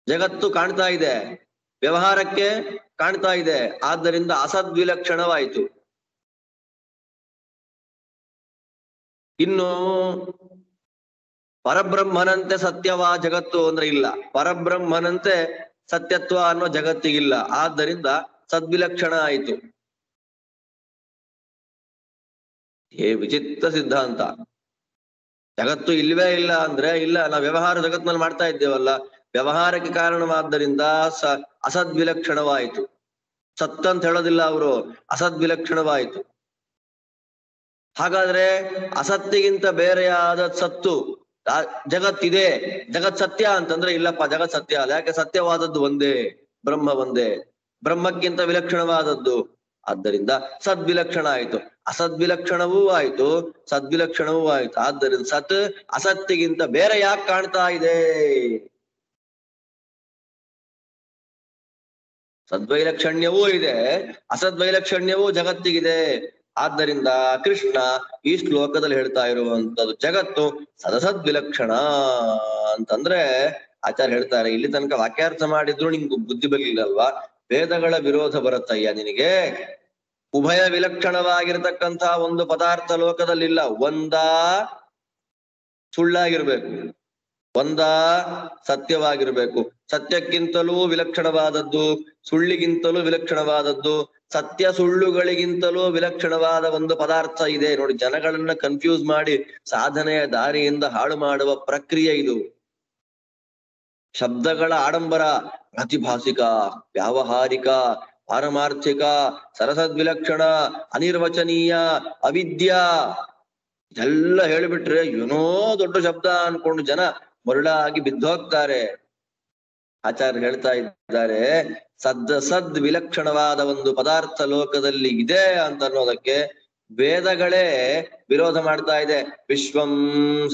ಜಗತ್ತು ಕಾಣ್ತಾ ಇದೆ, ವ್ಯವಹಾರಕ್ಕೆ ಕಾಣ್ತಾ ಇದೆ. ಆದ್ದರಿಂದ ಅಸದ್ವಿಲಕ್ಷಣವಾಯಿತು. ಇನ್ನು ಪರಬ್ರಹ್ಮನಂತೆ ಸತ್ಯವಾ ಜಗತ್ತು ಅಂದ್ರೆ ಇಲ್ಲ. ಪರಬ್ರಹ್ಮನಂತೆ ಸತ್ಯತ್ವ ಅನ್ನೋ ಜಗತ್ತಿಗಿಲ್ಲ. ಆದ್ದರಿಂದ ಸದ್ವಿಲಕ್ಷಣ ಆಯಿತು. ವಿಚಿತ್ರ ಸಿದ್ಧಾಂತ. ಜಗತ್ತು ಇಲ್ವೇ ಇಲ್ಲ ಅಂದ್ರೆ ಇಲ್ಲ, ನಾವು ವ್ಯವಹಾರ ಜಗತ್ನಲ್ಲಿ ಮಾಡ್ತಾ ಇದ್ದೇವಲ್ಲ, ವ್ಯವಹಾರಕ್ಕೆ ಕಾರಣವಾದ್ದರಿಂದ ಅಸದ್ವಿಲಕ್ಷಣವಾಯಿತು. ಸತ್ ಅಂತ ಹೇಳೋದಿಲ್ಲ ಅವರು, ಅಸದ್ವಿಲಕ್ಷಣವಾಯಿತು. ಹಾಗಾದ್ರೆ ಅಸತ್ತಿಗಿಂತ ಬೇರೆಯಾದ ಸತ್ತು ಜಗತ್ತಿದೆ, ಜಗತ್ ಸತ್ಯ ಅಂತಂದ್ರೆ ಇಲ್ಲಪ್ಪ, ಜಗತ್ ಸತ್ಯ ಅಲ್ಲ. ಯಾಕೆ? ಸತ್ಯವಾದದ್ದು ಒಂದೇ, ಬ್ರಹ್ಮ ಒಂದೇ, ಬ್ರಹ್ಮಕ್ಕಿಂತ ವಿಲಕ್ಷಣವಾದದ್ದು. ಆದ್ದರಿಂದ ಸದ್ವಿಲಕ್ಷಣ ಆಯ್ತು. ಅಸದ್ವಿಲಕ್ಷಣವೂ ಆಯ್ತು, ಸದ್ವಿಲಕ್ಷಣವೂ ಆಯ್ತು. ಆದ್ದರಿಂದ ಸತ್ ಅಸತ್ತಿಗಿಂತ ಬೇರೆ ಯಾಕೆ ಕಾಣ್ತಾ ಇದೆ? ಸದ್ವೈಲಕ್ಷಣ್ಯವೂ ಇದೆ, ಅಸದ್ವೈಲಕ್ಷಣ್ಯವೂ ಜಗತ್ತಿಗಿದೆ. ಆದ್ದರಿಂದ ಕೃಷ್ಣ ಈ ಶ್ಲೋಕದಲ್ಲಿ ಹೇಳ್ತಾ ಇರುವಂತದ್ದು ಜಗತ್ತು ಸದಸದ್ವಿಲಕ್ಷಣ ಅಂತಂದ್ರೆ ಆಚಾರ್ಯ ಹೇಳ್ತಾರೆ, ಇಲ್ಲಿ ತನಕ ವಾಕ್ಯಾರ್ಥ ಮಾಡಿದ್ರು ನಿಂಗೆ ಬುದ್ಧಿ ಬರ್ಲಿಲ್ಲಲ್ವಾ? ವೇದಗಳ ವಿರೋಧ ಬರುತ್ತಯ್ಯ ನಿನಗೆ. ಉಭಯ ವಿಲಕ್ಷಣವಾಗಿರ್ತಕ್ಕಂತಹ ಒಂದು ಪದಾರ್ಥ ಲೋಕದಲ್ಲಿಲ್ಲ. ಒಂದಾ ಸುಳ್ಳಾಗಿರ್ಬೇಕು, ಒಂದಾ ಸತ್ಯವಾಗಿರ್ಬೇಕು. ಸತ್ಯಕ್ಕಿಂತಲೂ ವಿಲಕ್ಷಣವಾದದ್ದು, ಸುಳ್ಳಿಗಿಂತಲೂ ವಿಲಕ್ಷಣವಾದದ್ದು, ಸತ್ಯ ಸುಳ್ಳುಗಳಿಗಿಂತಲೂ ವಿಲಕ್ಷಣವಾದ ಒಂದು ಪದಾರ್ಥ ಇದೆ ನೋಡಿ. ಜನಗಳನ್ನ ಕನ್ಫ್ಯೂಸ್ ಮಾಡಿ ಸಾಧನೆಯ ದಾರಿಯಿಂದ ಹಾಳು ಮಾಡುವ ಪ್ರಕ್ರಿಯೆ ಇದು. ಶಬ್ದಗಳ ಆಡಂಬರ, ಪ್ರತಿಭಾಸಿಕ, ವ್ಯಾವಹಾರಿಕ, ಪಾರಮಾರ್ಥಿಕ, ಸರಸದ್ವಿಲಕ್ಷಣ, ಅನಿರ್ವಚನೀಯ, ಅವಿದ್ಯಾ ಇದೆಲ್ಲ ಹೇಳಿಬಿಟ್ರೆ ಏನೋ ದೊಡ್ಡ ಶಬ್ದ ಅನ್ಕೊಂಡು ಜನ ಮರುಳಾಗಿ ಬಿದ್ದೋಗ್ತಾರೆ. ಆಚಾರ್ಯ ಹೇಳ್ತಾ ಇದ್ದಾರೆ, ಸದ್ ವಿಲಕ್ಷಣವಾದ ಒಂದು ಪದಾರ್ಥ ಲೋಕದಲ್ಲಿ ಇದೆ ಅಂತ ಅನ್ನೋದಕ್ಕೆ ವೇದಗಳೇ ವಿರೋಧ ಮಾಡ್ತಾ ಇದೆ. ವಿಶ್ವಂ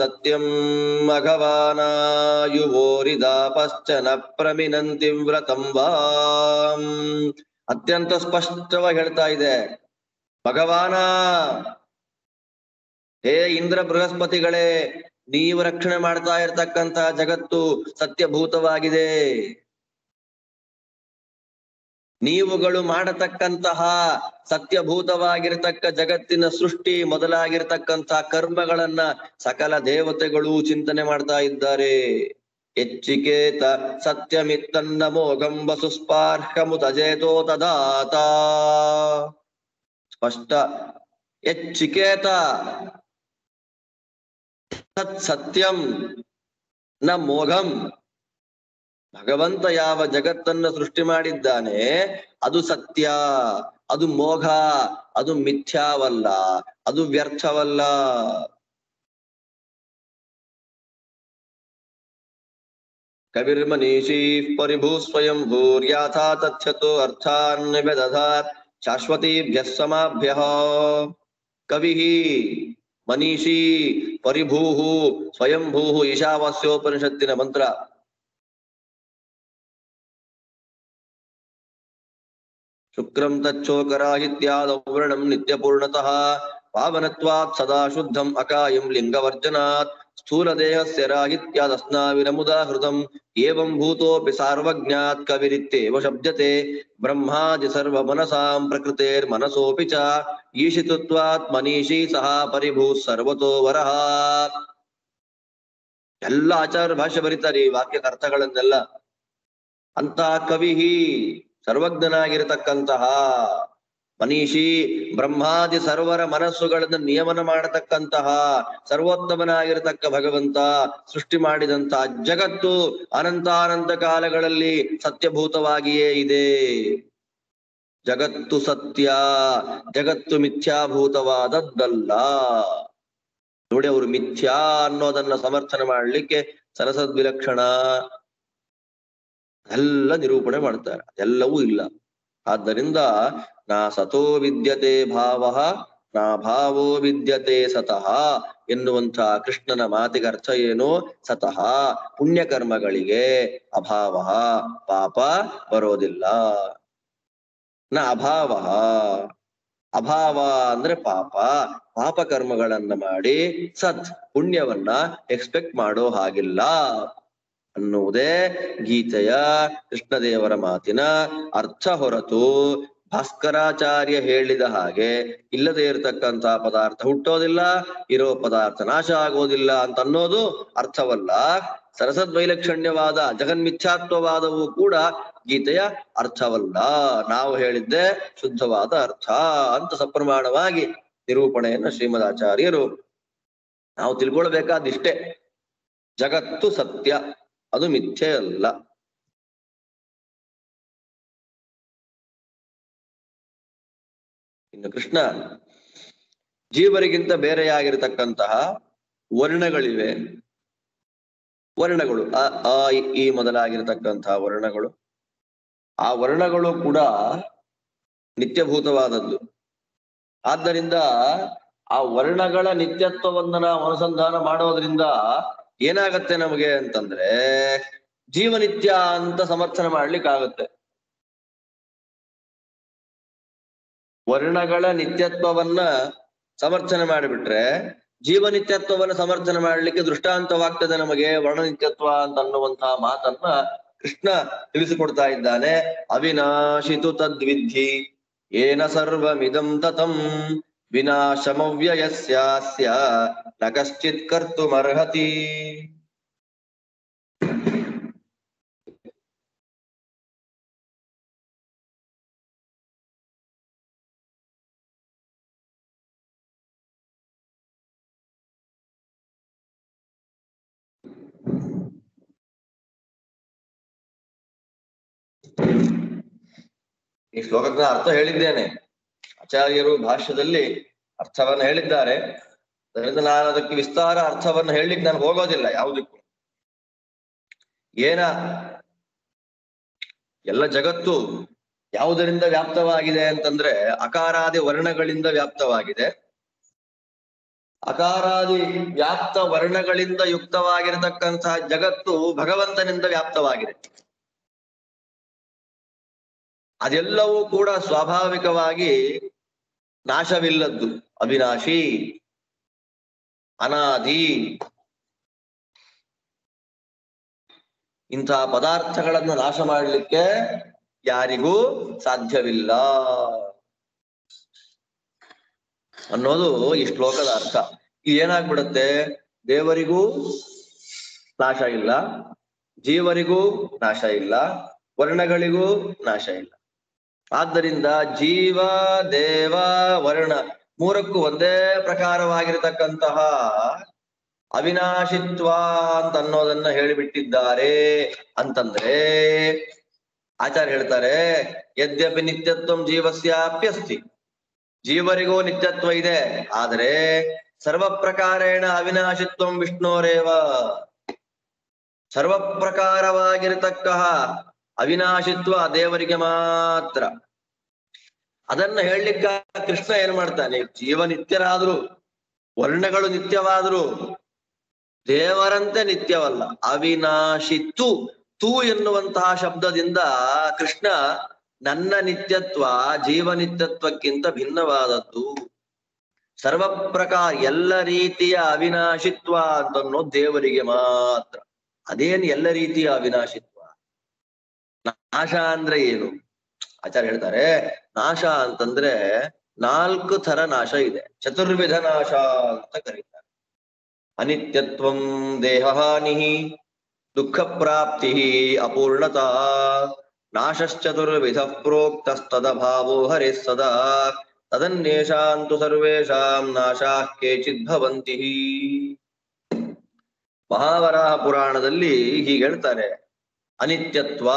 ಸತ್ಯಂ ಅಘವಾನಾಯುವೋರಿದಾಪಶ್ಚನ ಪ್ರಮಿನಂತಿ ವ್ರತಂ ವಾಂ. ಅತ್ಯಂತ ಸ್ಪಷ್ಟವಾಗಿ ಹೇಳ್ತಾ ಇದೆ, ಭಗವಾನ, ಹೇ ಇಂದ್ರ ಬೃಹಸ್ಪತಿಗಳೇ, ನೀವು ರಕ್ಷಣೆ ಮಾಡ್ತಾ ಇರ್ತಕ್ಕಂತಹ ಜಗತ್ತು ಸತ್ಯಭೂತವಾಗಿದೆ. ನೀವುಗಳು ಮಾಡತಕ್ಕಂತಹ ಸತ್ಯಭೂತವಾಗಿರ್ತಕ್ಕ ಜಗತ್ತಿನ ಸೃಷ್ಟಿ ಮೊದಲಾಗಿರ್ತಕ್ಕಂತಹ ಕರ್ಮಗಳನ್ನ ಸಕಲ ದೇವತೆಗಳು ಚಿಂತನೆ ಮಾಡ್ತಾ ಇದ್ದಾರೆ. ಎಚ್ಚಿಕೇತ ಸತ್ಯಮಿತ್ತನ್ನ ಮೋಘಂ ವಸುಸ್ಪಾರ್ಹಮುತಜೇತೋ ತದಾತ. ಸ್ಪಷ್ಟ. ಎಚ್ಚಿಕೇತ ತತ್ ಸತ್ಯಂ ನ ಮೋಘಂ. ಭಗವಂತ ಯಾವ ಜಗತ್ತನ್ನ ಸೃಷ್ಟಿ ಮಾಡಿದ್ದಾನೆ ಅದು ಸತ್ಯ, ಅದು ಮೋಘ, ಅದು ಮಿಥ್ಯಾವಲ್ಲ, ಅದು ವ್ಯರ್ಥವಲ್ಲ. ಕವಿರ್ಮನೀಷಿ ಪರಿಭೂ ಸ್ವಯಂ ಭೂರ್ಯಾಥಾ ತಥ್ಯತೋ ಅರ್ಥಾನ್ ನಿಬದಧಾತ್ ಶಾಶ್ವತೀಭ್ಯಃ ಸಮಾಭ್ಯಃ. ಕವಿಃ ಮನೀಷಿ ಪರಿಭೂಃ ಸ್ವಯಂಭೂಃ. ಈಶಾವಾಸ್ಯೋಪನಿಷತ್ತಿನ ಮಂತ್ರ. ಶುಕ್ರಂ ತಚ್ಚೋಕರಾಹಿತ್ಯಾದೌರ್ಣಂ ನಿತ್ಯಪೂರ್ಣತಃ ಪಾವನತ್ವಾತ್ ಸದಾ ಶುದ್ಧಂ ಅಕಾಯಂ ಲಿಂಗವರ್ಜನಾತ್ ಸ್ಥೂಲದೇಹಸ್ಯ ರಾಹಿತ್ಯಾದಸ್ನಾವಿರಮುದಾಹೃತಂ ಏವಂ ಭೂತೋಪಿ ಸಾರ್ವಜ್ಞಾತ್ ಕವಿರಿತ್ಯೇವ ಶಬ್ದತೆ ಬ್ರಹ್ಮಾದಿ ಸರ್ವ ಮನಸಾಂ ಪ್ರಕೃತೇರ್ಮನಸೋಪಿ ಚ ಈಶಿತತ್ವಾತ್ ಮನೀಷಿ ಸಹ ಪರಿಭೂತ್ ಸರ್ವತೋ ವರಃ. ಎಲ್ಲ ಆಚಾರ್ಯ ಭಾಷೆ ಬರೀತಾರೆ ಈ ವಾಕ್ಯದ ಅರ್ಥಗಳನ್ನೆಲ್ಲ. ಅಂತ ಕವಿಹಿ ಸರ್ವಜ್ಞನಾಗಿರತಕ್ಕಂತಹ, ಮನೀಷಿ ಬ್ರಹ್ಮಾದಿ ಸರ್ವರ ಮನಸ್ಸುಗಳನ್ನು ನಿಯಮನ ಮಾಡತಕ್ಕಂತಹ ಸರ್ವೋತ್ತಮನಾಗಿರತಕ್ಕ ಭಗವಂತ ಸೃಷ್ಟಿ ಮಾಡಿದಂತಹ ಜಗತ್ತು ಅನಂತಾನಂತ ಕಾಲಗಳಲ್ಲಿ ಸತ್ಯಭೂತವಾಗಿಯೇ ಇದೆ. ಜಗತ್ತು ಸತ್ಯ, ಜಗತ್ತು ಮಿಥ್ಯಾಭೂತವಾದದ್ದಲ್ಲ. ನೋಡಿ, ಅವರು ಮಿಥ್ಯಾ ಅನ್ನೋದನ್ನ ಸಮರ್ಥನೆ ಮಾಡ್ಲಿಕ್ಕೆ ಸರಸದ್ವಿಲಕ್ಷಣ ಎಲ್ಲ ನಿರೂಪಣೆ ಮಾಡ್ತಾರೆ. ಅದೆಲ್ಲವೂ ಇಲ್ಲ. ಆದ್ದರಿಂದ ನಾ ಸತೋ ವಿದ್ಯತೆ ಭಾವ ನಾ ಭಾವೋ ವಿದ್ಯತೆ ಸತಃ ಎನ್ನುವಂಥ ಕೃಷ್ಣನ ಮಾತಿಗೆ ಅರ್ಥ ಏನು? ಸತಃ ಪುಣ್ಯಕರ್ಮಗಳಿಗೆ ಅಭಾವ, ಪಾಪ ಬರೋದಿಲ್ಲ. ನ ಅಭಾವ, ಅಭಾವ ಅಂದ್ರೆ ಪಾಪ, ಪಾಪ ಕರ್ಮಗಳನ್ನ ಮಾಡಿ ಸತ್ ಪುಣ್ಯವನ್ನ ಎಕ್ಸ್ಪೆಕ್ಟ್ ಮಾಡೋ ಹಾಗಿಲ್ಲ ಅನ್ನುವುದೇ ಗೀತೆಯ ಕೃಷ್ಣದೇವರ ಮಾತಿನ ಅರ್ಥ ಹೊರತು ಭಾಸ್ಕರಾಚಾರ್ಯ ಹೇಳಿದ ಹಾಗೆ ಇಲ್ಲದೆ ಇರತಕ್ಕಂತ ಪದಾರ್ಥ ಹುಟ್ಟೋದಿಲ್ಲ, ಇರೋ ಪದಾರ್ಥ ನಾಶ ಆಗೋದಿಲ್ಲ ಅಂತ ಅನ್ನೋದು ಅರ್ಥವಲ್ಲ. ಸರಸದ್ವೈಲಕ್ಷಣ್ಯವಾದ ಜಗನ್ಮಿಥ್ಯಾತ್ವವಾದವು ಕೂಡ ಗೀತೆಯ ಅರ್ಥವಲ್ಲ. ನಾವು ಹೇಳಿದ್ದೆ ಶುದ್ಧವಾದ ಅರ್ಥ ಅಂತ ಸಪ್ರಮಾಣವಾಗಿ ನಿರೂಪಣೆಯನ್ನ ಶ್ರೀಮದಾಚಾರ್ಯರು ನಾವು ತಿಳ್ಕೊಳ್ಬೇಕಾದಿಷ್ಟೇ. ಜಗತ್ತು ಸತ್ಯ, ಅದು ಮಿಥ್ಯೆ ಅಲ್ಲ. ಇನ್ನು ಕೃಷ್ಣ ಜೀವರಿಗಿಂತ ಬೇರೆಯಾಗಿರತಕ್ಕಂತಹ ವರ್ಣಗಳಿವೆ. ವರ್ಣಗಳು ಅ ಈ ಮೊದಲಾಗಿರತಕ್ಕಂತಹ ವರ್ಣಗಳು, ಆ ವರ್ಣಗಳು ಕೂಡ ನಿತ್ಯಭೂತವಾದದ್ದು. ಆದ್ದರಿಂದ ಆ ವರ್ಣಗಳ ನಿತ್ಯತ್ವವನ್ನ ನಾವು ಅನುಸಂಧಾನ ಮಾಡೋದ್ರಿಂದ ಏನಾಗತ್ತೆ ನಮಗೆ ಅಂತಂದ್ರೆ ಜೀವನಿತ್ಯ ಅಂತ ಸಮರ್ಥನೆ ಮಾಡ್ಲಿಕ್ಕಾಗತ್ತೆ. ವರ್ಣಗಳ ನಿತ್ಯತ್ವವನ್ನ ಸಮರ್ಥನೆ ಮಾಡಿಬಿಟ್ರೆ ಜೀವನಿತ್ಯತ್ವವನ್ನು ಸಮರ್ಥನೆ ಮಾಡ್ಲಿಕ್ಕೆ ದೃಷ್ಟಾಂತವಾಗ್ತದೆ ನಮಗೆ ವರ್ಣ ನಿತ್ಯತ್ವ ಅಂತ ಅನ್ನುವಂತಹ ಮಾತನ್ನ ಕೃಷ್ಣ ತಿಳಿಸಿಕೊಡ್ತಾ ಇದ್ದಾನೆ. ಅವಿನಾಶಿತು ತದ್ವಿಧಿ ಏನ ಸರ್ವಮಿದಂ ತತಂ ವಿನಾಶಮವ್ಯಯಸ್ಯಾಸ್ಯ ನ ಕಶ್ಚಿತ್ ಕರ್ತುಮರ್ಹತಿ. ಈ ಶ್ಲೋಕದ ಅರ್ಥ ಹೇಳಿದ್ದೇನೆ. ಆಚಾರ್ಯರು ಭಾಷ್ಯದಲ್ಲಿ ಅರ್ಥವನ್ನ ಹೇಳಿದ್ದಾರೆ. ಅದರಿಂದ ನಾನು ಅದಕ್ಕೆ ವಿಸ್ತಾರ ಅರ್ಥವನ್ನು ಹೇಳಲಿಕ್ಕೆ ನಾನು ಹೋಗೋದಿಲ್ಲ ಯಾವುದಕ್ಕೂ. ಏನ ಎಲ್ಲ ಜಗತ್ತು ಯಾವುದರಿಂದ ವ್ಯಾಪ್ತವಾಗಿದೆ ಅಂತಂದ್ರೆ ಅಕಾರಾದಿ ವರ್ಣಗಳಿಂದ ವ್ಯಾಪ್ತವಾಗಿದೆ. ಅಕಾರಾದಿ ವ್ಯಾಪ್ತ ವರ್ಣಗಳಿಂದ ಯುಕ್ತವಾಗಿರತಕ್ಕಂತಹ ಜಗತ್ತು ಭಗವಂತನಿಂದ ವ್ಯಾಪ್ತವಾಗಿದೆ. ಅದೆಲ್ಲವೂ ಕೂಡ ಸ್ವಾಭಾವಿಕವಾಗಿ ನಾಶವಿಲ್ಲದ್ದು, ಅವಿನಾಶಿ, ಅನಾದಿ. ಇಂತಹ ಪದಾರ್ಥಗಳನ್ನು ನಾಶ ಮಾಡಲಿಕ್ಕೆ ಯಾರಿಗೂ ಸಾಧ್ಯವಿಲ್ಲ ಅನ್ನೋದು ಈ ಶ್ಲೋಕದ ಅರ್ಥ. ಇದು ಏನಾಗ್ಬಿಡುತ್ತೆ, ದೇವರಿಗೂ ನಾಶ ಇಲ್ಲ, ಜೀವರಿಗೂ ನಾಶ ಇಲ್ಲ, ವರ್ಣಗಳಿಗೂ ನಾಶ ಇಲ್ಲ. ಆದ್ದರಿಂದ ಜೀವ, ದೇವ, ವರ್ಣ ಮೂರಕ್ಕೂ ಒಂದೇ ಪ್ರಕಾರವಾಗಿರತಕ್ಕಂತಹ ಅವಿನಾಶಿತ್ವ ಅಂತ ಅನ್ನೋದನ್ನ ಹೇಳಿಬಿಟ್ಟಿದ್ದಾರೆ ಅಂತಂದ್ರೆ ಆಚಾರ್ಯ ಹೇಳ್ತಾರೆ, ಯದ್ಯಪಿ ನಿತ್ಯತ್ವಂ ಜೀವಸ್ಯಾಪ್ಯಸ್ತಿ, ಜೀವರಿಗೂ ನಿತ್ಯತ್ವ ಇದೆ, ಆದರೆ ಸರ್ವ ಪ್ರಕಾರೇಣ ಅವಿನಾಶಿತ್ವಂ ವಿಷ್ಣೋರೇವ, ಸರ್ವ ಪ್ರಕಾರವಾಗಿರತಕ್ಕ ಅವಿನಾಶಿತ್ವ ದೇವರಿಗೆ ಮಾತ್ರ. ಅದನ್ನ ಹೇಳಲಿಕ್ಕ ಕೃಷ್ಣ ಏನ್ ಮಾಡ್ತಾನೆ, ಜೀವ ನಿತ್ಯರಾದ್ರು ವರ್ಣಗಳು ನಿತ್ಯವಾದ್ರು ದೇವರಂತೆ ನಿತ್ಯವಲ್ಲ. ಅವಿನಾಶಿತ್ತು ತು ಎನ್ನುವಂತಹ ಶಬ್ದದಿಂದ ಕೃಷ್ಣ ನನ್ನ ನಿತ್ಯತ್ವ ಜೀವ ನಿತ್ಯತ್ವಕ್ಕಿಂತ ಭಿನ್ನವಾದದ್ದು. ಸರ್ವ ಪ್ರಕಾರ ಎಲ್ಲ ರೀತಿಯ ಅವಿನಾಶಿತ್ವ ಅಂತನ್ನೋ ದೇವರಿಗೆ ಮಾತ್ರ. ಅದೇನು ಎಲ್ಲ ರೀತಿಯ ಅವಿನಾಶಿತ್ವ? ನಾಶ ಅಂದ್ರೆ ಏನು? ಆಚಾರ್ಯ ಹೇಳ್ತಾರೆ, ನಾಶ ಅಂತಂದ್ರೆ 4 ಥರ ನಾಶ ಇದೆ. ಚತುರ್ವಿಧ ನಾಶ ಅಂತ ಕರೀತಾರೆ. ಅನಿತ್ಯತ್ವಂ ದೇಹಹಾನಿ, ದುಃಖ ಪ್ರಾಪ್ತಿ ಅಪೂರ್ಣತಾ, ನಾಶಶ್ಚತುರ್ವಿಧ ಪ್ರೋಕ್ತಸ್ತದಭಾವೋ ಹರೇ ಸದಾ, ತದನ್ಯೇಷಾಂತು ಸರ್ವೇಷಾಂ ನಾಶಾಃ ಕೇಚಿದ್ ಭವಂತಿ. ಮಹಾವರಾಹ ಪುರಾಣದಲ್ಲಿ ಹೀಗೆ ಹೇಳ್ತಾರೆ, ಅನಿತ್ಯತ್ವ,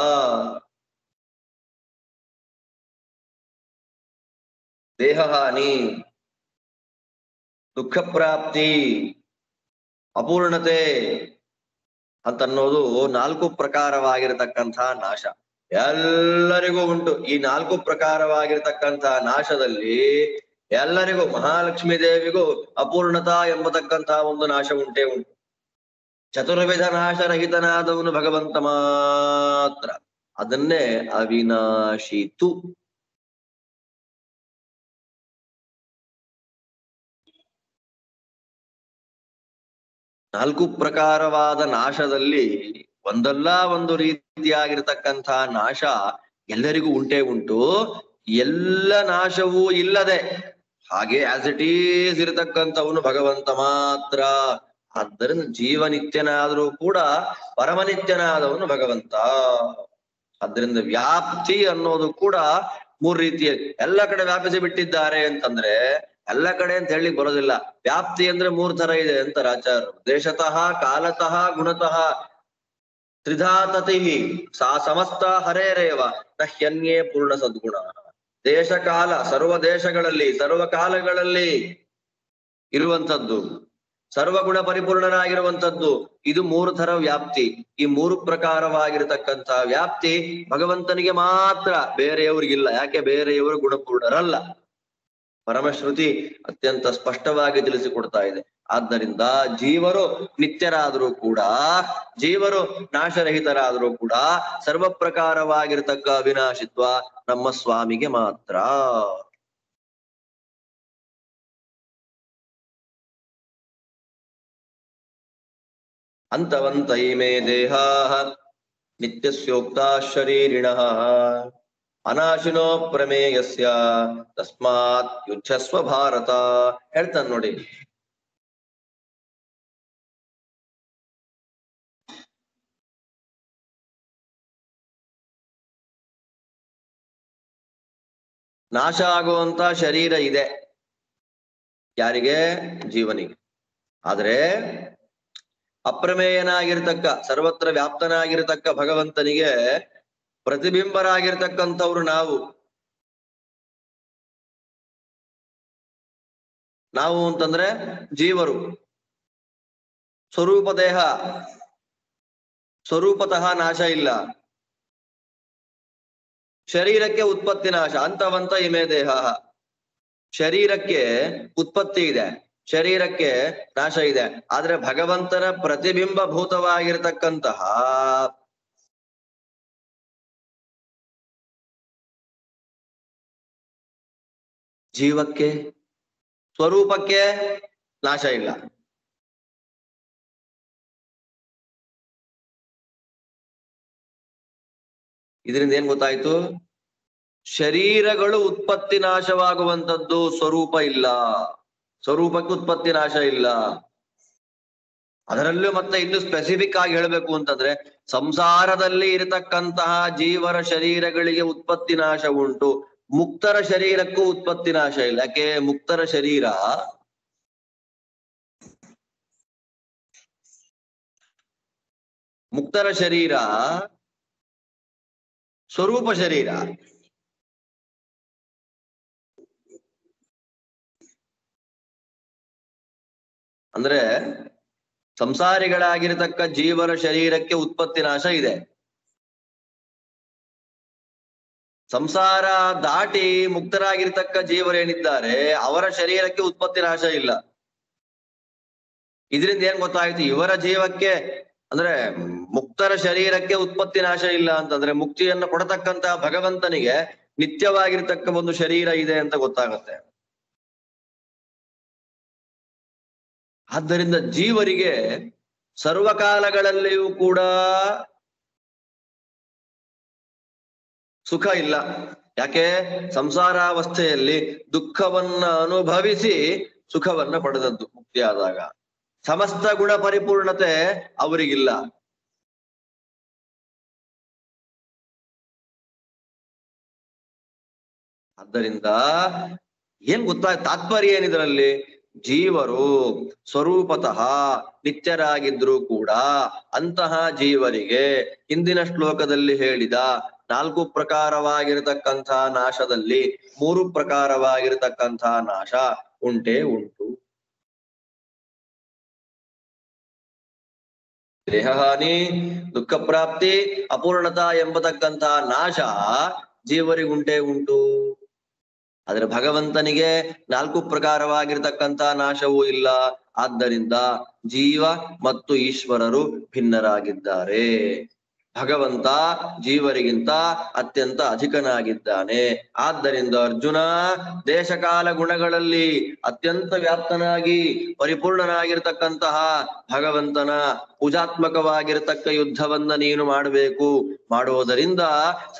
ದೇಹಹಾನಿ, ದುಃಖ ಪ್ರಾಪ್ತಿ, ಅಪೂರ್ಣತೆ ಅಂತನ್ನೋದು 4 ಪ್ರಕಾರವಾಗಿರತಕ್ಕಂತಹ ನಾಶ ಎಲ್ಲರಿಗೂ ಉಂಟು. ಈ 4 ಪ್ರಕಾರವಾಗಿರತಕ್ಕಂತಹ ನಾಶದಲ್ಲಿ ಎಲ್ಲರಿಗೂ, ಮಹಾಲಕ್ಷ್ಮೀ ದೇವಿಗೂ ಅಪೂರ್ಣತಾ ಎಂಬತಕ್ಕಂತಹ ಒಂದು ನಾಶ ಉಂಟೇ ಉಂಟು. ಚತುರ್ವಿಧ ನಾಶರಹಿತನಾದವನು ಭಗವಂತ ಮಾತ್ರ. ಅದನ್ನೇ ಅವಿನಾಶಿತು. ನಾಲ್ಕು ಪ್ರಕಾರವಾದ ನಾಶದಲ್ಲಿ ಒಂದಲ್ಲ ಒಂದು ರೀತಿಯಾಗಿರ್ತಕ್ಕಂತಹ ನಾಶ ಎಲ್ಲರಿಗೂ ಉಂಟೇ ಉಂಟು. ಎಲ್ಲ ನಾಶವೂ ಇಲ್ಲದೆ ಹಾಗೆ ಆಸ್ ಇಟ್ ಈಸ್ ಇರತಕ್ಕಂಥವನು ಭಗವಂತ ಮಾತ್ರ. ಆದ್ದರಿಂದ ಜೀವನಿತ್ಯನಾದರೂ ಕೂಡ ಪರಮನಿತ್ಯನಾದವನು ಭಗವಂತ. ಅದರಿಂದ ವ್ಯಾಪ್ತಿ ಅನ್ನೋದು ಕೂಡ 3 ರೀತಿಯ, ಎಲ್ಲ ಕಡೆ ವ್ಯಾಪಿಸಿ ಬಿಟ್ಟಿದ್ದಾರೆ ಅಂತಂದ್ರೆ ಎಲ್ಲ ಕಡೆ ಅಂತ ಹೇಳಿ ಬರೋದಿಲ್ಲ. ವ್ಯಾಪ್ತಿ ಅಂದ್ರೆ 3 ತರ ಇದೆ ಅಂತ ಆಚಾರ್ಯರು. ದೇಶತಃ, ಕಾಲತಃ, ಗುಣತಃ, ತ್ರಿಧಾತತಿ ಸಾ ಸಮಸ್ತ ಹರೇರೇವ ನಹ್ಯನ್ಯೇ ಪೂರ್ಣ ಸದ್ಗುಣ. ದೇಶ ಕಾಲ, ಸರ್ವ ದೇಶಗಳಲ್ಲಿ ಸರ್ವ ಕಾಲಗಳಲ್ಲಿ ಇರುವಂತದ್ದು, ಸರ್ವಗುಣ ಪರಿಪೂರ್ಣನಾಗಿರುವಂತದ್ದು, ಇದು 3 ತರ ವ್ಯಾಪ್ತಿ. ಈ 3 ಪ್ರಕಾರವಾಗಿರತಕ್ಕಂತಹ ವ್ಯಾಪ್ತಿ ಭಗವಂತನಿಗೆ ಮಾತ್ರ, ಬೇರೆಯವರಿಗಿಲ್ಲ. ಯಾಕೆ? ಬೇರೆಯವರು ಗುಣಪೂರ್ಣರಲ್ಲ. ಪರಮಶ್ರುತಿ ಅತ್ಯಂತ ಸ್ಪಷ್ಟವಾಗಿ ತಿಳಿಸಿಕೊಡ್ತಾ ಇದೆ. ಆದ್ದರಿಂದ ಜೀವರು ನಿತ್ಯರಾದರೂ ಕೂಡ, ಜೀವರು ನಾಶರಹಿತರಾದರೂ ಕೂಡ ಸರ್ವ ಪ್ರಕಾರವಾಗಿರತಕ್ಕ ಅವಿನಾಶಿತ್ವ ನಮ್ಮ ಸ್ವಾಮಿಗೆ ಮಾತ್ರ. ಅಂತವಂತ ಇಮೇ ದೇಹಾ ನಿತ್ಯಸ್ಯೋಕ್ತಾ ಶರೀರಿಣಃ ಅನಾಶಿನೋ ಪ್ರಮೇಯಸ್ಯ ತಸ್ಮಾತ್ ಯುಜ್ಯಸ್ವ ಭಾರತ. ಹೇಳ್ತಾನೆ ನೋಡಿ, ನಾಶ ಆಗುವಂತ ಶರೀರ ಇದೆ ಯಾರಿಗೆ? ಜೀವನಿಗೆ. ಆದ್ರೆ ಅಪ್ರಮೇಯನಾಗಿರ್ತಕ್ಕ, ಸರ್ವತ್ರ ವ್ಯಾಪ್ತನಾಗಿರ್ತಕ್ಕ ಭಗವಂತನಿಗೆ ಪ್ರತಿಬಿಂಬರಾಗಿರ್ತಕ್ಕಂಥವ್ರು ನಾವು. ನಾವು ಅಂತಂದ್ರೆ ಜೀವರು. ಸ್ವರೂಪ ದೇಹ, ಸ್ವರೂಪತಃ ನಾಶ ಇಲ್ಲ. ಶರೀರಕ್ಕೆ ಉತ್ಪತ್ತಿ ನಾಶ. ಅಂತವಂತ ಇಮೇ ದೇಹ. ಶರೀರಕ್ಕೆ ಉತ್ಪತ್ತಿ ಇದೆ, ಶರೀರಕ್ಕೆ ನಾಶ ಇದೆ. ಆದ್ರೆ ಭಗವಂತನ ಪ್ರತಿಬಿಂಬ ಭೂತವಾಗಿರ್ತಕ್ಕಂತಹ ಜೀವಕ್ಕೆ, ಸ್ವರೂಪಕ್ಕೆ ನಾಶ ಇಲ್ಲ. ಇದರಿಂದ ಏನ್ ಗೊತ್ತಾಯ್ತು? ಶರೀರಗಳು ಉತ್ಪತ್ತಿ ನಾಶವಾಗುವಂತದ್ದು, ಸ್ವರೂಪ ಇಲ್ಲ. ಸ್ವರೂಪಕ್ಕೆ ಉತ್ಪತ್ತಿ ನಾಶ ಇಲ್ಲ. ಅದರಲ್ಲೂ ಮತ್ತೆ ಇನ್ನು ಸ್ಪೆಸಿಫಿಕ್ ಆಗಿ ಹೇಳ್ಬೇಕು ಅಂತಂದ್ರೆ, ಸಂಸಾರದಲ್ಲಿ ಇರತಕ್ಕಂತಹ ಜೀವರ ಶರೀರಗಳಿಗೆ ಉತ್ಪತ್ತಿ ನಾಶ ಉಂಟು, ಮುಕ್ತರ ಶರೀರಕ್ಕೂ ಉತ್ಪತ್ತಿ ನಾಶ ಇಲ್ಲ. ಯಾಕೆ? ಮುಕ್ತರ ಶರೀರ ಮುಕ್ತರ ಶರೀರ ಸ್ವರೂಪ ಶರೀರ. ಅಂದ್ರೆ ಸಂಸಾರಿಗಳಾಗಿರತಕ್ಕ ಜೀವನ ಶರೀರಕ್ಕೆ ಉತ್ಪತ್ತಿ ನಾಶ ಇದೆ. ಸಂಸಾರ ದಾಟಿ ಮುಕ್ತರಾಗಿರ್ತಕ್ಕ ಜೀವರೇನಿದ್ದಾರೆ ಅವರ ಶರೀರಕ್ಕೆ ಉತ್ಪತ್ತಿ ನಾಶ ಇಲ್ಲ. ಇದರಿಂದ ಏನ್ ಗೊತ್ತಾಯ್ತು? ಇವರ ಜೀವಕ್ಕೆ ಅಂದ್ರೆ ಮುಕ್ತರ ಶರೀರಕ್ಕೆ ಉತ್ಪತ್ತಿ ನಾಶ ಇಲ್ಲ ಅಂತಂದ್ರೆ ಮುಕ್ತಿಯನ್ನು ಕೊಡತಕ್ಕಂತಹ ಭಗವಂತನಿಗೆ ನಿತ್ಯವಾಗಿರ್ತಕ್ಕ ಒಂದು ಶರೀರ ಇದೆ ಅಂತ ಗೊತ್ತಾಗತ್ತೆ. ಆದ್ದರಿಂದ ಜೀವರಿಗೆ ಸರ್ವಕಾಲಗಳಲ್ಲಿಯೂ ಕೂಡ ಸುಖ ಇಲ್ಲ. ಯಾಕೆ? ಸಂಸಾರಾವಸ್ಥೆಯಲ್ಲಿ ದುಃಖವನ್ನ ಅನುಭವಿಸಿ ಸುಖವನ್ನ ಪಡೆದದ್ದು. ಮುಕ್ತಿಯಾದಾಗ ಸಮಸ್ತ ಗುಣ ಪರಿಪೂರ್ಣತೆ ಅವರಿಗಿಲ್ಲ. ಆದ್ದರಿಂದ ಏನ್ ತಾತ್ಪರ್ಯ ಏನಿದ್ರಲ್ಲಿ? ಜೀವರು ಸ್ವರೂಪತಃ ನಿತ್ಯರಾಗಿದ್ರು ಕೂಡ ಅಂತಹ ಜೀವರಿಗೆ ಹಿಂದಿನ ಶ್ಲೋಕದಲ್ಲಿ ಹೇಳಿದ 4 ಪ್ರಕಾರವಾಗಿರತಕ್ಕಂಥ ನಾಶದಲ್ಲಿ 3 ಪ್ರಕಾರವಾಗಿರತಕ್ಕಂಥ ನಾಶ ಉಂಟೇ ಉಂಟು. ದೇಹಹಾನಿ, ದುಃಖ ಪ್ರಾಪ್ತಿ, ಅಪೂರ್ಣತಾ ಎಂಬತಕ್ಕಂಥ ನಾಶ ಜೀವರಿಗುಂಟೇ ಉಂಟು. ಆದ್ರೆ ಭಗವಂತನಿಗೆ 4 ಪ್ರಕಾರವಾಗಿರ್ತಕ್ಕಂಥ ನಾಶವೂ ಇಲ್ಲ. ಆದ್ದರಿಂದ ಜೀವ ಮತ್ತು ಈಶ್ವರರು ಭಿನ್ನರಾಗಿದ್ದಾರೆ. ಭಗವಂತ ಜೀವರಿಗಿಂತ ಅತ್ಯಂತ ಅಧಿಕನಾಗಿದ್ದಾನೆ. ಆದ್ದರಿಂದ ಅರ್ಜುನ ದೇಶಕಾಲ ಗುಣಗಳಲ್ಲಿ ಅತ್ಯಂತ ವ್ಯಾಪ್ತನಾಗಿ ಪರಿಪೂರ್ಣನಾಗಿರ್ತಕ್ಕಂತಹ ಭಗವಂತನ ಪೂಜಾತ್ಮಕವಾಗಿರತಕ್ಕ ಯುದ್ಧವನ್ನ ನೀನು ಮಾಡಬೇಕು. ಮಾಡುವುದರಿಂದ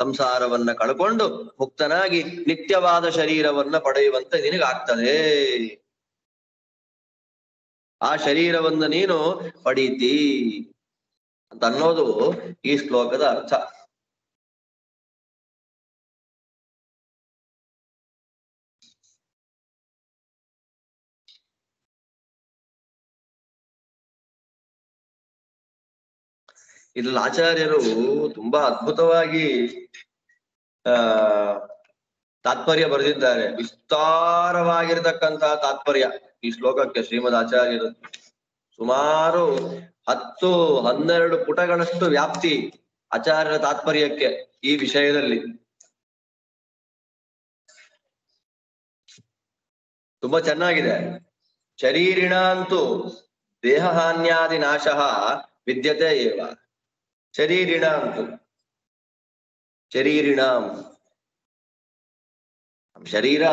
ಸಂಸಾರವನ್ನ ಕಳ್ಕೊಂಡು ಮುಕ್ತನಾಗಿ ನಿತ್ಯವಾದ ಶರೀರವನ್ನ ಪಡೆಯುವಂತೆ ನಿನಗಾಗ್ತದೆ. ಆ ಶರೀರವನ್ನ ನೀನು ಪಡೀತಿ ಅಂತ ಅನ್ನೋದು ಈ ಶ್ಲೋಕದ ಅರ್ಥ. ಇದ್ರಲ್ಲಿ ಆಚಾರ್ಯರು ತುಂಬಾ ಅದ್ಭುತವಾಗಿ ತಾತ್ಪರ್ಯ ಬರೆದಿದ್ದಾರೆ. ವಿಸ್ತಾರವಾಗಿರ್ತಕ್ಕಂತಹ ತಾತ್ಪರ್ಯ ಈ ಶ್ಲೋಕಕ್ಕೆ ಶ್ರೀಮದ್ ಆಚಾರ್ಯರು ಸುಮಾರು 10-12 ಪುಟಗಳಷ್ಟು ವ್ಯಾಪ್ತಿ ಆಚಾರ್ಯರ ತಾತ್ಪರ್ಯಕ್ಕೆ ಈ ವಿಷಯದಲ್ಲಿ. ತುಂಬಾ ಚೆನ್ನಾಗಿದೆ. ಶರೀರಿಣ ಅಂತೂ ದೇಹಹಾನ್ಯಾದಿ ನಾಶ ವಿದ್ಯತೆ ಏವ. ಶರೀರಿಣ ಅಂತೂ ಶರೀರ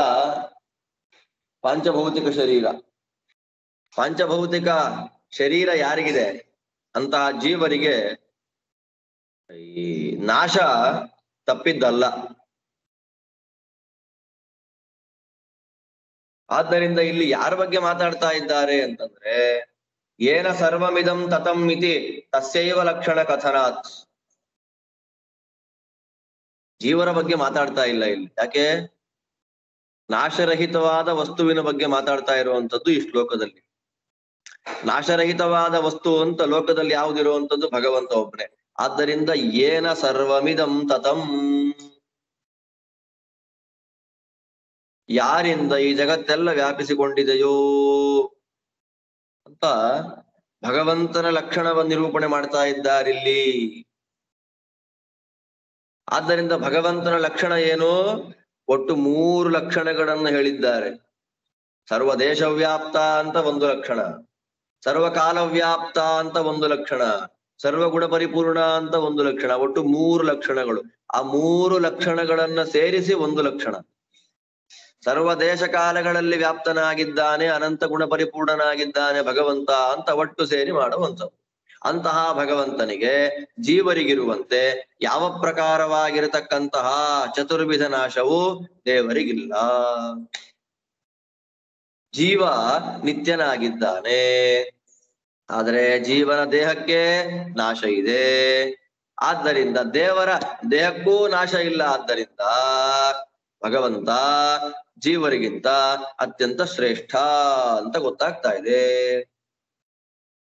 ಪಾಂಚಭೌತಿಕ ಶರೀರ. ಪಾಂಚಭೌತಿಕ ಶರೀರ ಯಾರಿಗಿದೆ ಅಂತಹ ಜೀವರಿಗೆ ಈ ನಾಶ ತಪ್ಪಿದ್ದಲ್ಲ. ಆದ್ದರಿಂದ ಇಲ್ಲಿ ಯಾರ ಬಗ್ಗೆ ಮಾತಾಡ್ತಾ ಇದ್ದಾರೆ ಅಂತಂದ್ರೆ ಏನ ಸರ್ವಮಿದಂ ತತಂ ಇತಿ ತಸ್ಯೈವ ಲಕ್ಷಣ ಕಥನಾತ್. ಜೀವರ ಬಗ್ಗೆ ಮಾತಾಡ್ತಾ ಇಲ್ಲ ಇಲ್ಲಿ. ಯಾಕೆ? ನಾಶರಹಿತವಾದ ವಸ್ತುವಿನ ಬಗ್ಗೆ ಮಾತಾಡ್ತಾ ಇರುವಂತದ್ದು ಈ ಶ್ಲೋಕದಲ್ಲಿ. ನಾಶರಹಿತವಾದ ವಸ್ತು ಅಂತ ಲೋಕದಲ್ಲಿ ಯಾವುದಿರುವಂತದ್ದು ಭಗವಂತ ಒಬ್ಬನೇ. ಆದ್ದರಿಂದ ಏನ ಸರ್ವಮಿದಂ ತತಂ, ಯಾರಿಂದ ಈ ಜಗತ್ತೆಲ್ಲ ವ್ಯಾಪಿಸಿಕೊಂಡಿದೆಯೋ ಅಂತ ಭಗವಂತನ ಲಕ್ಷಣವನ್ನು ನಿರೂಪಣೆ ಮಾಡ್ತಾ ಇದ್ದಾರಿಲ್ಲಿ. ಆದ್ದರಿಂದ ಭಗವಂತನ ಲಕ್ಷಣ ಏನು? ಒಟ್ಟು 3 ಲಕ್ಷಣಗಳನ್ನು ಹೇಳಿದ್ದಾರೆ. ಸರ್ವದೇಶ ವ್ಯಾಪ್ತ ಅಂತ ಒಂದು ಲಕ್ಷಣ, ಸರ್ವಕಾಲ ವ್ಯಾಪ್ತ ಅಂತ ಒಂದು ಲಕ್ಷಣ, ಸರ್ವಗುಣ ಪರಿಪೂರ್ಣ ಅಂತ ಒಂದು ಲಕ್ಷಣ. ಒಟ್ಟು 3 ಲಕ್ಷಣಗಳು. ಆ 3 ಲಕ್ಷಣಗಳನ್ನ ಸೇರಿಸಿ ಒಂದು ಲಕ್ಷಣ. ಸರ್ವದೇಶ ಕಾಲಗಳಲ್ಲಿ ವ್ಯಾಪ್ತನಾಗಿದ್ದಾನೆ, ಅನಂತ ಗುಣ ಪರಿಪೂರ್ಣನಾಗಿದ್ದಾನೆ ಭಗವಂತ ಅಂತ ಒಟ್ಟು ಸೇರಿ ಮಾಡುವಂಥದ್ದು. ಅಂತಹ ಭಗವಂತನಿಗೆ ಜೀವರಿಗಿರುವಂತೆ ಯಾವ ಪ್ರಕಾರವಾಗಿರತಕ್ಕಂತಹ ಚತುರ್ವಿಧ ನಾಶವು ದೇವರಿಗಿಲ್ಲ. ಜೀವ ನಿತ್ಯನಾಗಿದ್ದಾನೆ, ಆದರೆ ಜೀವನ ದೇಹಕ್ಕೆ ನಾಶ ಇದೆ. ಆದ್ದರಿಂದ ದೇವರ ದೇಹಕ್ಕೂ ನಾಶ ಇಲ್ಲ. ಆದ್ದರಿಂದ ಭಗವಂತ ಜೀವರಿಗಿಂತ ಅತ್ಯಂತ ಶ್ರೇಷ್ಠ ಅಂತ ಗೊತ್ತಾಗ್ತಾ ಇದೆ.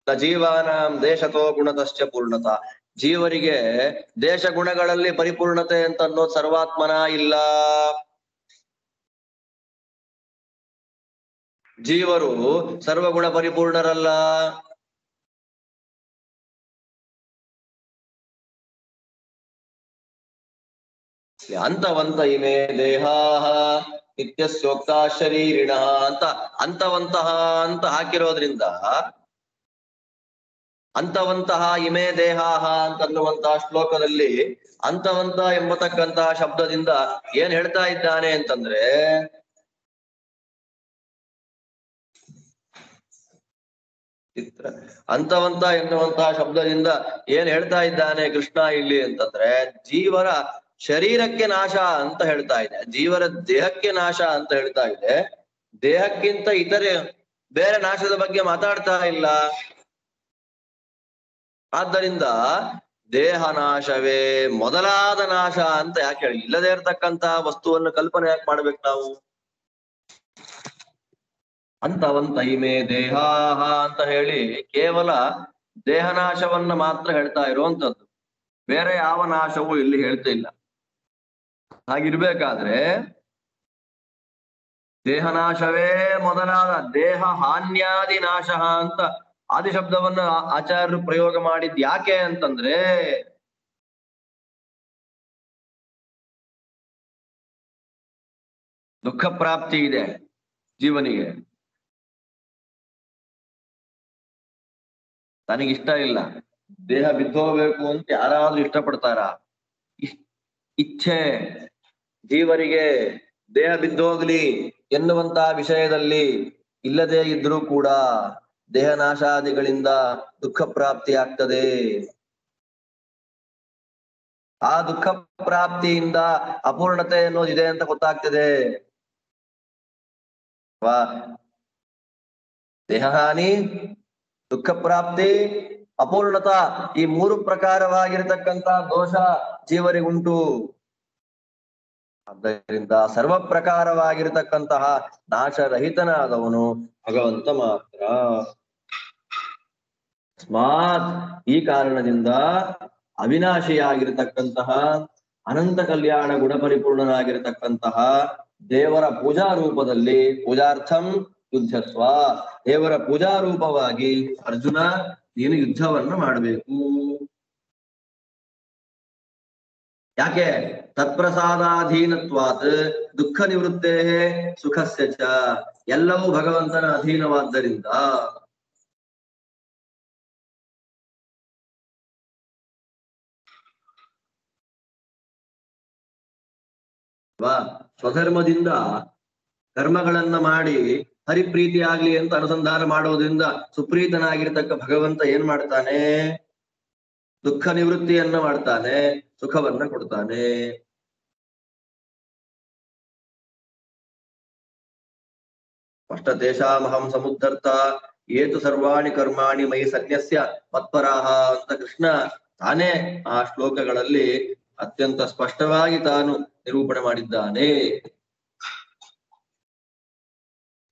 ಜೀವಾನಾಂ ದೇಶತೋ ಗುಣತಶ್ಚ ಪೂರ್ಣತಾ. ಜೀವರಿಗೆ ದೇಶ ಗುಣಗಳಲ್ಲಿ ಪರಿಪೂರ್ಣತೆ ಅಂತ ಅನ್ನೋದು ಸರ್ವಾತ್ಮನ ಇಲ್ಲ. ಜೀವರು ಸರ್ವಗುಣ ಪರಿಪೂರ್ಣರಲ್ಲ. ಅಂತವಂತ ಇಮೇ ದೇಹಾ ನಿತ್ಯಸ್ಯೋಕ್ತ ಶರೀರಿಣ ಅಂತ ಅಂತವಂತಹ ಅಂತ ಹಾಕಿರೋದ್ರಿಂದ ಅಂತವಂತಹ ಇಮೇ ದೇಹಾಹ ಅಂತನ್ನುವಂತಹ ಶ್ಲೋಕದಲ್ಲಿ ಅಂತವಂತ ಎಂಬತಕ್ಕಂತಹ ಶಬ್ದದಿಂದ ಏನ್ ಹೇಳ್ತಾ ಇದ್ದಾನೆ ಅಂತಂದ್ರೆ ಅಂತವಂತ ಎನ್ನುವಂತಹ ಶಬ್ದದಿಂದ ಏನ್ ಹೇಳ್ತಾ ಇದ್ದಾನೆ ಕೃಷ್ಣ ಇಲ್ಲಿ ಅಂತಂದ್ರೆ ಜೀವರ ಶರೀರಕ್ಕೆ ನಾಶ ಅಂತ ಹೇಳ್ತಾ ಇದೆ, ಜೀವರ ದೇಹಕ್ಕೆ ನಾಶ ಅಂತ ಹೇಳ್ತಾ ಇದೆ. ದೇಹಕ್ಕಿಂತ ಇತರೆ ಬೇರೆ ನಾಶದ ಬಗ್ಗೆ ಮಾತಾಡ್ತಾ ಇಲ್ಲ. ಆದ್ದರಿಂದ ದೇಹ ನಾಶವೇ ಮೊದಲಾದ ನಾಶ ಅಂತ ಯಾಕೆ ಹೇಳಿ, ಇಲ್ಲದೆ ಇರತಕ್ಕಂತ ವಸ್ತುವನ್ನು ಕಲ್ಪನೆ ಯಾಕೆ ಮಾಡ್ಬೇಕು ನಾವು? ಅಂತವಂತ ಇಮೇ ದೇಹಾಹ ಅಂತ ಹೇಳಿ ಕೇವಲ ದೇಹನಾಶವನ್ನ ಮಾತ್ರ ಹೇಳ್ತಾ ಇರುವಂತದ್ದು, ಬೇರೆ ಯಾವ ನಾಶವೂ ಇಲ್ಲಿ ಹೇಳ್ತಾ ಇಲ್ಲ. ಹಾಗಿರ್ಬೇಕಾದ್ರೆ ದೇಹನಾಶವೇ ಮೊದಲಾದ ದೇಹ ಹಾನ್ಯಾದಿ ನಾಶ ಅಂತ ಆದಿಶಬ್ದವನ್ನ ಆಚಾರ್ಯರು ಪ್ರಯೋಗ ಮಾಡಿದ್ ಯಾಕೆ ಅಂತಂದ್ರೆ ದುಃಖ ಪ್ರಾಪ್ತಿ ಇದೆ ಜೀವನಿಗೆ, ತನಗಿಷ್ಟ ಇಲ್ಲ, ದೇಹ ಬಿದ್ದೋಗ್ಬೇಕು ಅಂತ ಯಾರಾದ್ರೂ ಇಷ್ಟಪಡ್ತಾರ? ಇಚ್ಛೆ ಜೀವರಿಗೆ ದೇಹ ಬಿದ್ದೋಗ್ಲಿ ಎನ್ನುವಂತ ವಿಷಯದಲ್ಲಿ ಇಲ್ಲದೆ ಇದ್ರೂ ಕೂಡ ದೇಹನಾಶಾದಿಗಳಿಂದ ದುಃಖ ಪ್ರಾಪ್ತಿ ಆಗ್ತದೆ. ಆ ದುಃಖ ಪ್ರಾಪ್ತಿಯಿಂದ ಅಪೂರ್ಣತೆ ಅನ್ನೋದಿದೆ ಅಂತ ಗೊತ್ತಾಗ್ತದೆ. ದೇಹಹಾನಿ, ದುಃಖ ಪ್ರಾಪ್ತಿ, ಅಪೂರ್ಣತ, ಈ ಮೂರು ಪ್ರಕಾರವಾಗಿರತಕ್ಕಂತ ದೋಷ ಜೀವರಿಗುಂಟು. ಆದ್ದರಿಂದ ಸರ್ವ ಪ್ರಕಾರವಾಗಿರತಕ್ಕಂತಹ ನಾಶರಹಿತನಾದವನು ಭಗವಂತ ಮಾತ್ರ. ಸ್ಮಾತ್ ಈ ಕಾರಣದಿಂದ ಅವಿನಾಶಿಯಾಗಿರತಕ್ಕಂತಹ ಅನಂತ ಕಲ್ಯಾಣ ಗುಣಪರಿಪೂರ್ಣನಾಗಿರತಕ್ಕಂತಹ ದೇವರ ಪೂಜಾ ರೂಪದಲ್ಲಿ ಪೂಜಾರ್ಥಂ ಯುದ್ಧಸ್ವ, ದೇವರ ಪೂಜಾ ರೂಪವಾಗಿ ಅರ್ಜುನ ನೀನು ಯುದ್ಧವನ್ನು ಮಾಡಬೇಕು. ಯಾಕೆ? ತತ್ಪ್ರಸಾದಾಧೀನತ್ವಾತ್ ದುಃಖ ನಿವೃತ್ತೇ ಸುಖಸ್ಯ ಚ, ಎಲ್ಲವೂ ಭಗವಂತನ ಅಧೀನವಾದ್ದರಿಂದ. ಸ್ವಧರ್ಮದಿಂದ ಕರ್ಮಗಳನ್ನ ಮಾಡಿ ಹರಿಪ್ರೀತಿ ಆಗ್ಲಿ ಅಂತ ಅನುಸಂಧಾನ ಮಾಡೋದ್ರಿಂದ ಸುಪ್ರೀತನಾಗಿರ್ತಕ್ಕ ಭಗವಂತ ಏನ್ ಮಾಡ್ತಾನೆ? ದುಃಖ ನಿವೃತ್ತಿಯನ್ನ ಮಾಡ್ತಾನೆ, ಸುಖವನ್ನ ಕೊಡ್ತಾನೆ. ಅಷ್ಟ ತೇಷಾಮಹಂ ಸಮುದ್ಧರ್ಥ ಏತು ಸರ್ವಾಣಿ ಕರ್ಮಾಣಿ ಮೈ ಸನ್ಯಸ್ಯ ಮತ್ಪರಾಹ ಅಂತ ಕೃಷ್ಣ ತಾನೇ ಆ ಶ್ಲೋಕಗಳಲ್ಲಿ ಅತ್ಯಂತ ಸ್ಪಷ್ಟವಾಗಿ ತಾನು ನಿರೂಪಣೆ ಮಾಡಿದ್ದಾನೆ.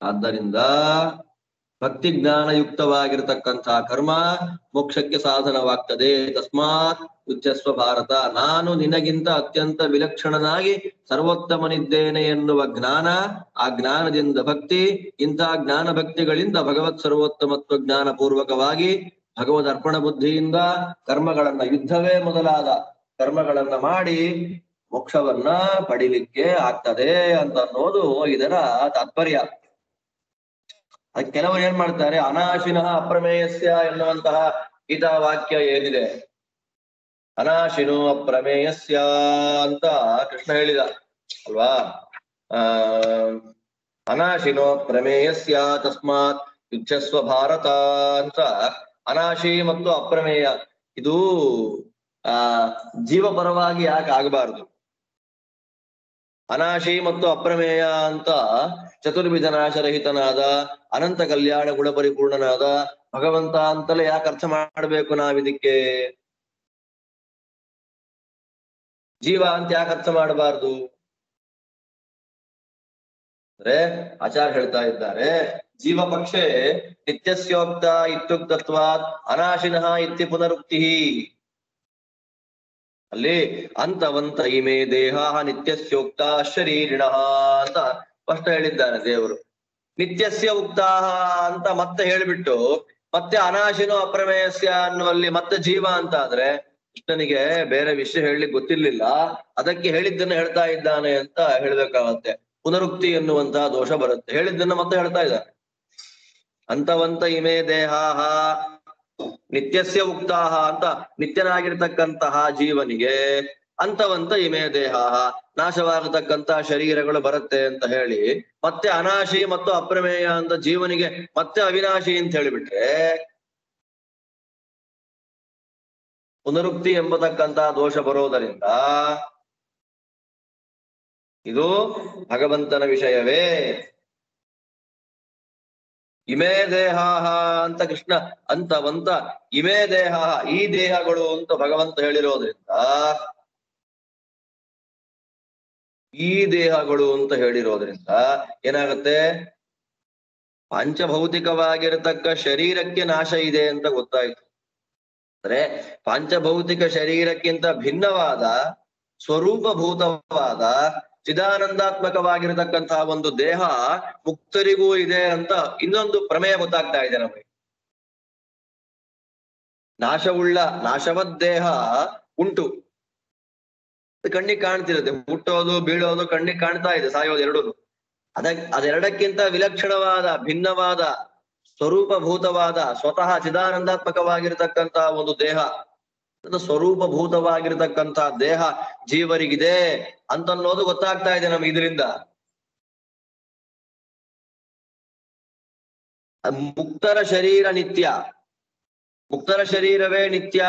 ಆದ್ದರಿಂದ ಭಕ್ತಿ ಜ್ಞಾನಯುಕ್ತವಾಗಿರತಕ್ಕಂತಹ ಕರ್ಮ ಮೋಕ್ಷಕ್ಕೆ ಸಾಧನವಾಗ್ತದೆ. ತಸ್ಮಾತ್ ಉಚ್ಚಸ್ವ ಭಾರತ, ನಾನು ನಿನಗಿಂತ ಅತ್ಯಂತ ವಿಲಕ್ಷಣನಾಗಿ ಸರ್ವೋತ್ತಮನಿದ್ದೇನೆ ಎನ್ನುವ ಜ್ಞಾನ, ಆ ಜ್ಞಾನದಿಂದ ಭಕ್ತಿ, ಇಂತಹ ಜ್ಞಾನ ಭಕ್ತಿಗಳಿಂದ ಭಗವತ್ ಸರ್ವೋತ್ತಮತ್ವ ಜ್ಞಾನ ಪೂರ್ವಕವಾಗಿ ಭಗವದ್ ಅರ್ಪಣ ಬುದ್ಧಿಯಿಂದ ಕರ್ಮಗಳನ್ನ, ಯುದ್ಧವೇ ಮೊದಲಾದ ಕರ್ಮಗಳನ್ನ ಮಾಡಿ ಮೋಕ್ಷವನ್ನ ಪಡಿಲಿಕ್ಕೆ ಆಗ್ತದೆ ಅಂತ ಅನ್ನೋದು ಇದರ ತಾತ್ಪರ್ಯ. ಕೆಲವರು ಏನ್ ಮಾಡ್ತಾರೆ, ಅನಾಶಿನಃ ಅಪ್ರಮೇಯಸ್ಯ ಎನ್ನುವಂತಹ ಗೀತಾ ವಾಕ್ಯ ಏನಿದೆ, ಅನಾಶಿನೋ ಅಪ್ರಮೇಯಸ್ಯ ಅಂತ ಕೃಷ್ಣ ಹೇಳಿದ ಅಲ್ವಾ? ಅನಾಶಿನೋ ಪ್ರಮೇಯಸ್ಯ ತಸ್ಮಾತ್ ಯುಚ್ಛಸ್ವ ಭಾರತ ಅಂತ. ಅನಾಶಿ ಮತ್ತು ಅಪ್ರಮೇಯ ಇದು ಜೀವಪರವಾಗಿ ಯಾಕೆ ಆಗಬಾರದು? ಅನಾಶಿ ಮತ್ತು ಅಪ್ರಮೇಯ ಅಂತ ಚತುರ್ವಿಧ ನಾಶರಹಿತನಾದ ಅನಂತ ಕಲ್ಯಾಣ ಗುಣಪರಿಪೂರ್ಣನಾದ ಭಗವಂತ ಅಂತಲೇ ಯಾಕೆ ಅರ್ಥ ಮಾಡ್ಬೇಕು ನಾವಿದಕ್ಕೆ? ಜೀವ ಅಂತ ಯಾಕೆ ಅರ್ಥ ಮಾಡಬಾರ್ದು ಅಂದ್ರೆ ಆಚಾರ್ಯ ಹೇಳ್ತಾ ಇದ್ದಾರೆ, ಜೀವ ಪಕ್ಷೆ ನಿತ್ಯಸ್ಯೋಕ್ತ ಇತ್ಯುಕ್ತತ್ವಾತ್ ಅನಾಶಿನಃ ಇತ್ಯ ಪುನರುಕ್ತಿ. ಅಲ್ಲಿ ಅಂತವಂತ ಇಮೇ ದೇಹ ನಿತ್ಯಸ್ಯೋಕ್ತ ಶರೀರಿಣ ಅಂತ ಸ್ಪಷ್ಟ ಹೇಳಿದ್ದಾರೆ ದೇವರು. ನಿತ್ಯಸ್ಯ ಉಕ್ತಾಹ ಅಂತ ಮತ್ತೆ ಹೇಳಿಬಿಟ್ಟು ಮತ್ತೆ ಅನಾಶಿನೋ ಅಪ್ರಮೇಯಸ್ಯ ಅನ್ನುವಲ್ಲಿ ಮತ್ತೆ ಜೀವ ಅಂತ ಆದ್ರೆ ಕೃಷ್ಣನಿಗೆ ಬೇರೆ ವಿಷಯ ಹೇಳಲಿಕ್ಕೆ ಗೊತ್ತಿರ್ಲಿಲ್ಲ, ಅದಕ್ಕೆ ಹೇಳಿದ್ದನ್ನ ಹೇಳ್ತಾ ಇದ್ದಾನೆ ಅಂತ ಹೇಳ್ಬೇಕಾಗತ್ತೆ. ಪುನರುಕ್ತಿ ಎನ್ನುವಂತಹ ದೋಷ ಬರುತ್ತೆ. ಹೇಳಿದ್ದನ್ನ ಮತ್ತೆ ಹೇಳ್ತಾ ಇದ್ದಾನೆ. ಅಂತವಂತ ಇಮೇ ದೇಹಾಹ ನಿತ್ಯಸ್ಯ ಉಕ್ತಾಹ ಅಂತ ನಿತ್ಯನಾಗಿರ್ತಕ್ಕಂತಹ ಜೀವನಿಗೆ ಅಂತವಂತ ಇಮೇ ದೇಹಾಹ ನಾಶವಾಗತಕ್ಕಂತಹ ಶರೀರಗಳು ಬರುತ್ತೆ ಅಂತ ಹೇಳಿ ಮತ್ತೆ ಅನಾಶಿ ಮತ್ತು ಅಪ್ರಮೇಯ ಅಂತ ಜೀವನಿಗೆ ಮತ್ತೆ ಅವಿನಾಶಿ ಅಂತ ಹೇಳಿಬಿಟ್ರೆ ಪುನರುಕ್ತಿ ಎಂಬತಕ್ಕಂತಹ ದೋಷ ಬರೋದರಿಂದ ಇದು ಭಗವಂತನ ವಿಷಯವೇ. ಇಮೇ ದೇಹಾಹ ಅಂತ ಕೃಷ್ಣ ಅಂತವಂತ ಇಮೇ ದೇಹ ಈ ದೇಹಗಳು ಅಂತ ಭಗವಂತ ಹೇಳಿರೋದ್ರಿಂದ ಈ ದೇಹಗಳು ಅಂತ ಹೇಳಿರೋದ್ರಿಂದ ಏನಾಗುತ್ತೆ, ಪಾಂಚಭೌತಿಕವಾಗಿರತಕ್ಕ ಶರೀರಕ್ಕೆ ನಾಶ ಇದೆ ಅಂತ ಗೊತ್ತಾಯ್ತು. ಅಂದ್ರೆ ಪಾಂಚಭೌತಿಕ ಶರೀರಕ್ಕಿಂತ ಭಿನ್ನವಾದ ಸ್ವರೂಪಭೂತವಾದ ಚಿದಾನಂದಾತ್ಮಕವಾಗಿರತಕ್ಕಂತಹ ಒಂದು ದೇಹ ಮುಕ್ತರಿಗೂ ಇದೆ ಅಂತ ಇನ್ನೊಂದು ಪ್ರಮೇಯ ಗೊತ್ತಾಗ್ತಾ ಇದೆ ನಮಗೆ. ನಾಶವದ್ ದೇಹ ಉಂಟು, ಕಣ್ಣಿಗೆ ಕಾಣ್ತಿರುತ್ತೆ. ಹುಟ್ಟೋದು ಬೀಳೋದು ಕಣ್ಣಿಗೆ ಕಾಣ್ತಾ ಇದೆ, ಸಾಯೋದು ಎರಡೂ. ಅದೆರಡಕ್ಕಿಂತ ವಿಲಕ್ಷಣವಾದ ಭಿನ್ನವಾದ ಸ್ವರೂಪಭೂತವಾದ ಸ್ವತಃ ಚಿದಾನಂದಾತ್ಮಕವಾಗಿರತಕ್ಕಂತಹ ಒಂದು ದೇಹ, ಸ್ವರೂಪಭೂತವಾಗಿರತಕ್ಕಂತಹ ದೇಹ ಜೀವರಿಗಿದೆ ಅಂತನ್ನೋದು ಗೊತ್ತಾಗ್ತಾ ಇದೆ ನಮ್ಗೆ ಇದರಿಂದ. ಮುಕ್ತರ ಶರೀರ ನಿತ್ಯ, ಮುಕ್ತರ ಶರೀರವೇ ನಿತ್ಯ